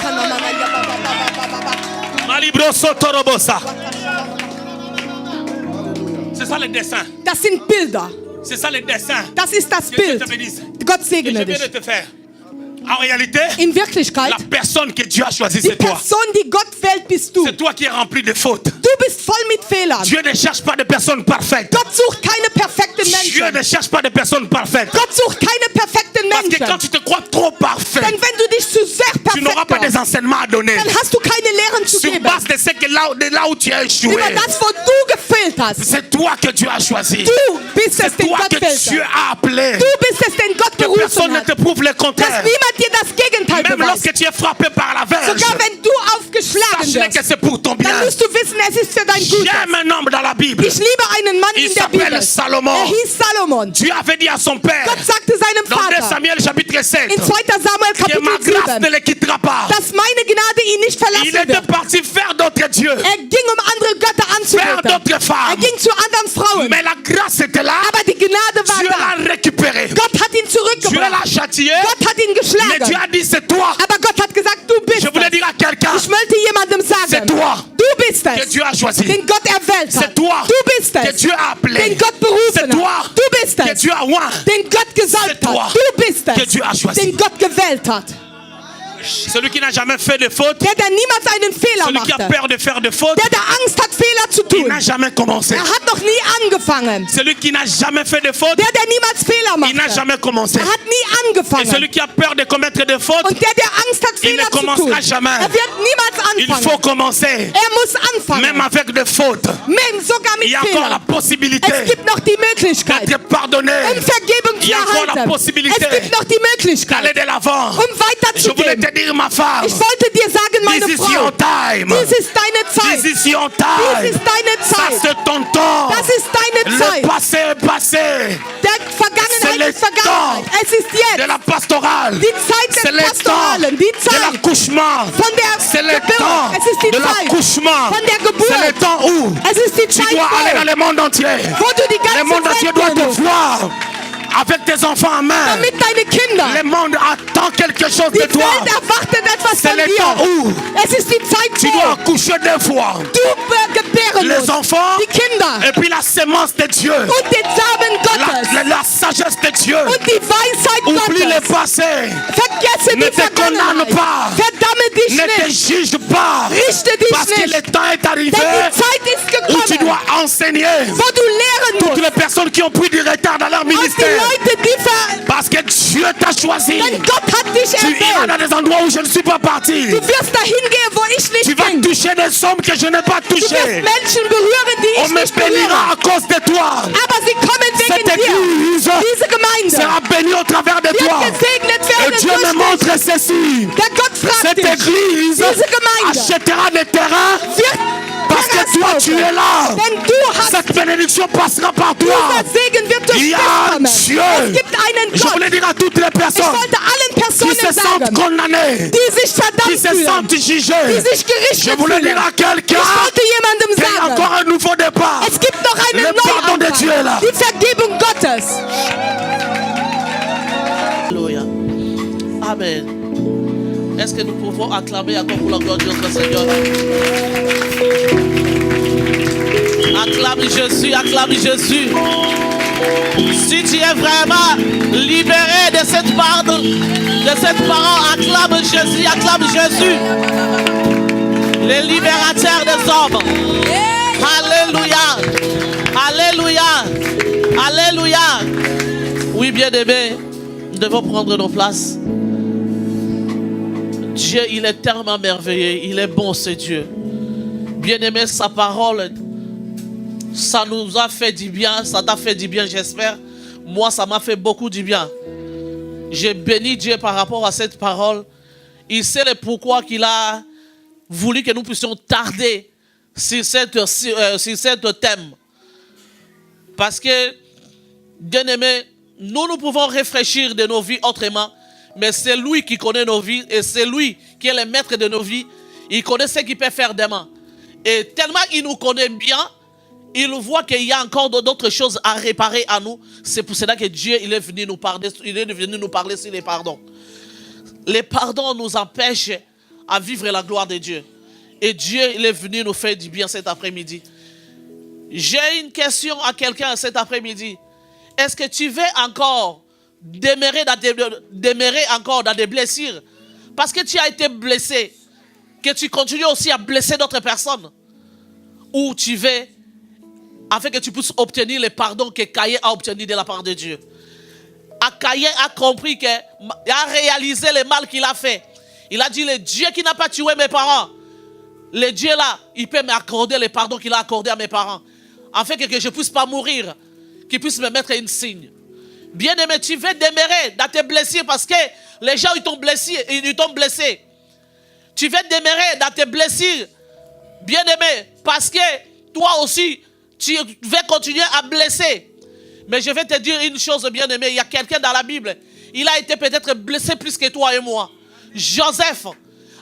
malibro sotorobosa. C'est ça le dessin. Das sind Bilder. C'est ça le dessin. Das ist das Que Dieu Bild. te bénisse. Gott Que je segne viens de dich. te faire. En réalité, In Wirklichkeit, la personne que Dieu a choisie, die c'est toi. Person, die Gott wählt, bist du. C'est toi qui es rempli de fautes. Du bist voll mit Fehlern. Dieu ne cherche pas de personnes parfaites. Gott sucht keine perfekten Dieu Menschen. ne cherche pas de personnes parfaites. Gott sucht keine perfekten Parce que quand Menschen. tu te crois trop parfait, Denn wenn du dich zu sehr tu n'auras pas perfekt des machst, enseignements à donner. dann hast du keine Lehren zu Sur geben. base de ce que de là où tu as échoué, Über das, wo du gefehlt hast. c'est toi que Dieu a choisi. Du bist es, C'est den toi Gott que Dieu wählte. a appelé. Du bist es, den Gott Que personne berufen ne hat. te prouve le Dass contraire. niemand dir das Gegenteil Même beweist. lorsque tu es frappé par la verge, Sogar wenn du aufgeschlagen sache que wirst, c'est pour ton bien. dann musst du wissen, es ist für dein Gutes. J'aime un homme dans la Bible. Ich liebe einen Mann Il in der s'appelle Bibel. Salomon. Er hieß Salomon. Dieu avait dit à son père, Gott sagte seinem dans 2 Vater Samuel chapitre 7, in 2. Samuel que ma Kapitel grâce 7, ne le quittera pas. dass meine Gnade ihn nicht Il verlassen était wird. parti faire d'autres dieux, Er ging, andere Götter faire anzubeten. d'autres Er femmes. ging zu anderen Frauen. Mais la grâce était là. Aber die Gnade war Dieu da. l'a récupéré. Gott hat ihn Dieu zurückgebracht. l'a châtié. Gott hat ihn Mais Dieu geschlagen. a dit c'est toi. Aber Gott hat gesagt, du bist Je voulais es. dire à quelqu'un, Ich möchte jemandem c'est sagen, toi du bist que es, Dieu a choisi. den Gott erwählt C'est hat. toi Du bist que es, Dieu a appelé. den Gott C'est berufen toi hat. Du bist que es, Dieu a oint. den Gott gesalbt C'est toi hat. Du bist que es, Dieu a choisi. den Gott gewählt hat. Celui qui n'a jamais fait de faute, Der niemals einen Fehler celui qui a machte. peur de faire de faute, Der Angst hat, Fehler zu il tun. n'a jamais commencé. Er hat noch nie angefangen. Celui qui n'a jamais fait de faute, Der niemals Fehler il n'a machte. jamais commencé. Er hat nie Et angefangen. celui qui a peur de commettre des fautes, Und der Angst hat, il ne Fehler zu tun, commencera jamais. er wird niemals il faut anfangen. commencer. Er muss anfangen. Même avec des fautes, Sogar mit il y a encore la Fehlern. possibilité Es gibt noch die Möglichkeit, d'être pardonné, Vergebung Il zu y a encore la erhalten. possibilité Es gibt noch die Möglichkeit, d'aller de l'avant. Je voulais weiterzugehen. te dire, ma femme, Ich wollte dir sagen, meine this is Frau, your time. dies ist deine Zeit. This is your Dies time. ist deine Ça, Zeit. c'est ton temps. Das ist deine Le Zeit. passé est passé. Der C'est Vergangenheit le ist Vergangenheit. Es ist De jetzt la pastorale. die Zeit C'est des le temps Pastoralen, die de Zeit l'accouchement. von der C'est le Geburt. temps Es ist die de Zeit l'accouchement. von der C'est le Geburt. temps où Es ist die tu Zeit, dois aller dans le monde entier. wo du die Le monde ganze entier Welt doit te gehen musst, voir avec tes enfants en main. damit deine Kinder. Le monde attend quelque chose Die de toi. Welt erwartet etwas C'est von le temps dir. où Es ist die Zeit, tu wo dois accoucher 2 fois. du gebären Les musst. enfants Die Kinder et puis la sémence de Dieu. und den Samen Gottes La sagesse de Dieu. und die Weisheit Oublie le Gottes. passé. Vergesse Ne die te condamne Vergangenheit. pas. Verdamme dich Ne te nicht. juge pas. Richte dich Parce que nicht. le temps est arrivé Denn die Zeit ist où tu gekommen, dois enseigner wo du lehren toutes musst. les personnes qui ont pris du retard dans leur Und die ministère. Leute, die Parce que Dieu t'a choisi. denn Gott hat dich Tu iras erwählt. dans des endroits où je ne suis pas parti. Du wirst dahin gehen, wo ich Tu nicht vas bin. toucher des sommes que je n'ai pas Du wirst touchées. Menschen berühren, die On ich me nicht berühre. bénira à cause de toi. Aber sie kommen Cette wegen dir. église Diese Gemeinde sera bénie au travers de wird toi. gesegnet Et werden Dieu me durch dich. montre ceci. Der Gott fragt Cette dich, église diese Gemeinde achètera des terrains wird parce que toi tu es là. denn du hast Cette bénédiction passera par toi. dieser Segen wird durch Il y dich a un kommen. Dieu. Es gibt einen Je Gott. voulais dire à toutes les Ich personnes wollte allen qui Personen se sentent sagen, condamnées, die sich qui verdammt se fühlen, sentent die jugées. sich Je gerichtet voulais fühlen. dire à Ich quelqu'un wollte jemandem qu'il y a sagen, encore un nouveau départ. es gibt noch einen Le pardon de Dieu est là. Neuanfang. Die Vergebung Gottes. Alléluia. Amen. Est-ce que nous pouvons acclamer encore pour la gloire de notre Seigneur? Acclame Jésus, acclame Jésus. Si tu es vraiment libéré de cette parole, acclame Jésus, acclame Jésus. Le libérateur des hommes. Alléluia. Alléluia. Alléluia. Oui, bien-aimés, nous devons prendre nos places. Dieu, il est tellement merveilleux. Il est bon, ce Dieu. Bien-aimé, sa parole, ça nous a fait du bien. Ça t'a fait du bien, j'espère. Moi, ça m'a fait beaucoup du bien. J'ai béni Dieu par rapport à cette parole. Il sait le pourquoi qu'il a voulu que nous puissions tarder sur cette thème. Parce que, bien aimé, nous pouvons réfléchir de nos vies autrement, mais c'est lui qui connaît nos vies et c'est lui qui est le maître de nos vies. Il connaît ce qu'il peut faire demain. Et tellement il nous connaît bien, il voit qu'il y a encore d'autres choses à réparer à nous. C'est pour cela que Dieu il est venu nous parler, sur les pardons. Les pardons nous empêchent à vivre la gloire de Dieu. Et Dieu il est venu nous faire du bien cet après-midi. J'ai une question à quelqu'un cet après-midi. Est-ce que tu veux encore demeurer encore dans des blessures? Parce que tu as été blessé, que tu continues aussi à blesser d'autres personnes? Ou tu veux, afin que tu puisses obtenir le pardon que Caïn a obtenu de la part de Dieu? Caïn a compris il a réalisé le mal qu'il a fait. Il a dit, le Dieu qui n'a pas tué mes parents, le Dieu là, il peut m'accorder le pardon qu'il a accordé à mes parents. Afin que je ne puisse pas mourir, qu'il puisse me mettre une signe. Bien aimé, tu veux demeurer dans tes blessures parce que les gens ils t'ont blessé. Tu veux demeurer dans tes blessures, bien aimé, parce que toi aussi, tu veux continuer à blesser. Mais je vais te dire une chose, bien aimé, il y a quelqu'un dans la Bible, il a été peut-être blessé plus que toi et moi. Joseph,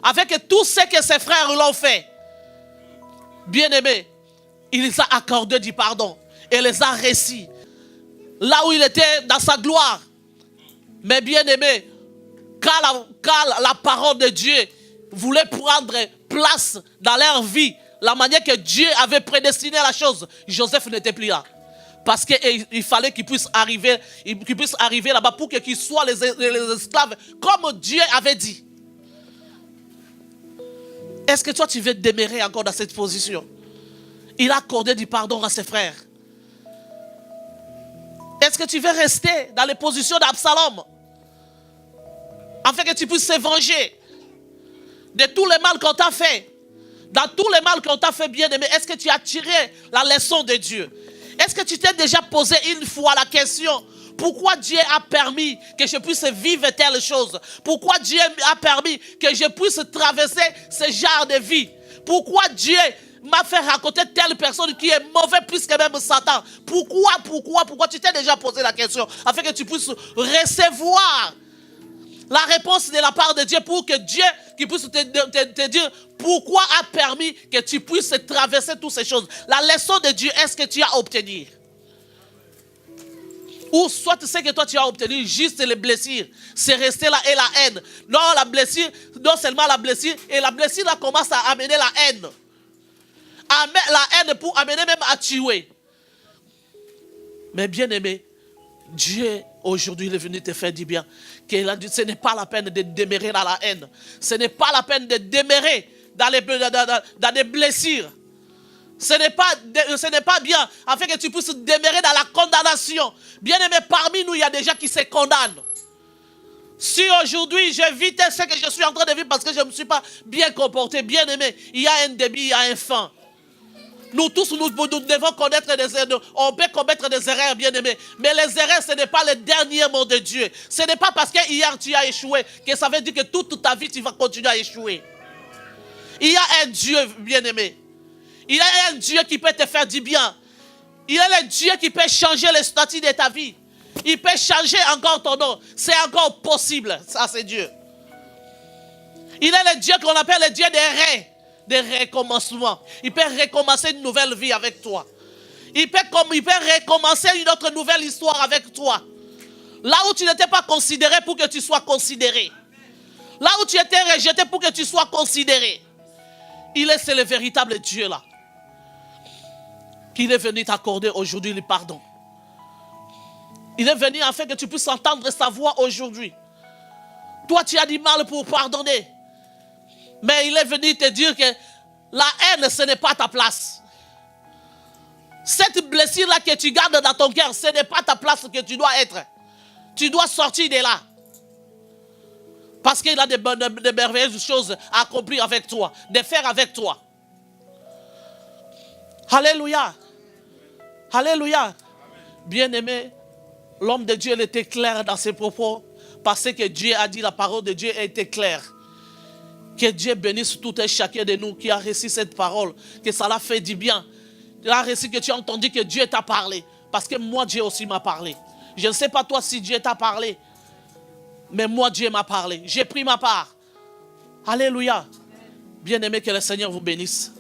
avec tout ce que ses frères l'ont fait, bien aimé, il les a accordé du pardon et les a réussis. Là où il était dans sa gloire. Mais bien aimé, quand la parole de Dieu voulait prendre place dans leur vie, la manière que Dieu avait prédestiné la chose, Joseph n'était plus là. Parce qu'il fallait qu'il puisse arriver là-bas pour qu'ils soient les esclaves comme Dieu avait dit. Est-ce que toi tu veux demeurer encore dans cette position? Il a accordé du pardon à ses frères. Est-ce que tu veux rester dans les positions d'Absalom afin que tu puisses se venger de tout le mal qu'on t'a fait? Dans tout le mal qu'on t'a fait, bien aimé, est-ce que tu as tiré la leçon de Dieu? Est-ce que tu t'es déjà posé une fois la question, pourquoi Dieu a permis que je puisse vivre telle chose? Pourquoi Dieu a permis que je puisse traverser ce genre de vie? Pourquoi Dieu m'a fait raconter telle personne qui est mauvaise plus que même Satan? Pourquoi tu t'es déjà posé la question afin que tu puisses recevoir la réponse de la part de Dieu pour que Dieu qui puisse te dire pourquoi a permis que tu puisses traverser toutes ces choses. La leçon de Dieu, est-ce que tu as obtenu? Ou soit tu sais que toi tu as obtenu juste les blessures, c'est resté là et la haine. Non, la blessure, non seulement la blessure, et la blessure là commence à amener la haine. La haine pour amener même à tuer. Mais bien aimé, Dieu aujourd'hui il est venu te faire du bien. Qu'il a dit, ce n'est pas la peine de demeurer dans la haine. Ce n'est pas la peine de demeurer dans des blessures. Ce n'est pas bien afin que tu puisses demeurer dans la condamnation. Bien aimé, parmi nous, il y a des gens qui se condamnent. Si aujourd'hui je vis ce que je suis en train de vivre parce que je ne me suis pas bien comporté, bien aimé, il y a un début, il y a un fin. Nous tous, nous devons connaître des erreurs. On peut commettre des erreurs, bien aimés. Mais les erreurs, ce n'est pas le dernier mot de Dieu. Ce n'est pas parce que hier tu as échoué que ça veut dire que toute ta vie, tu vas continuer à échouer. Il y a un Dieu, bien aimé. Il y a un Dieu qui peut te faire du bien. Il y a le Dieu qui peut changer le statut de ta vie. Il peut changer encore ton nom. C'est encore possible. Ça, c'est Dieu. Il est le Dieu qu'on appelle le Dieu des recommencements. Il peut recommencer une nouvelle vie avec toi. Il peut recommencer une autre nouvelle histoire avec toi. Là où tu n'étais pas considéré pour que tu sois considéré. Là où tu étais rejeté pour que tu sois considéré. C'est le véritable Dieu là. Qu'il est venu t'accorder aujourd'hui le pardon. Il est venu afin que tu puisses entendre sa voix aujourd'hui. Toi tu as du mal pour pardonner. Mais il est venu te dire que la haine, ce n'est pas ta place. Cette blessure-là que tu gardes dans ton cœur, ce n'est pas ta place que tu dois être. Tu dois sortir de là. Parce qu'il a de merveilleuses choses à accomplir avec toi, de faire avec toi. Alléluia. Alléluia. Bien-aimé, l'homme de Dieu était clair dans ses propos parce que Dieu a dit, la parole de Dieu a été claire. Que Dieu bénisse tout et chacun de nous qui a reçu cette parole, que ça l'a fait du bien. Il a reçu que tu as entendu que Dieu t'a parlé. Parce que moi, Dieu aussi m'a parlé. Je ne sais pas toi si Dieu t'a parlé. Mais moi, Dieu m'a parlé. J'ai pris ma part. Alléluia. Bien-aimé, que le Seigneur vous bénisse.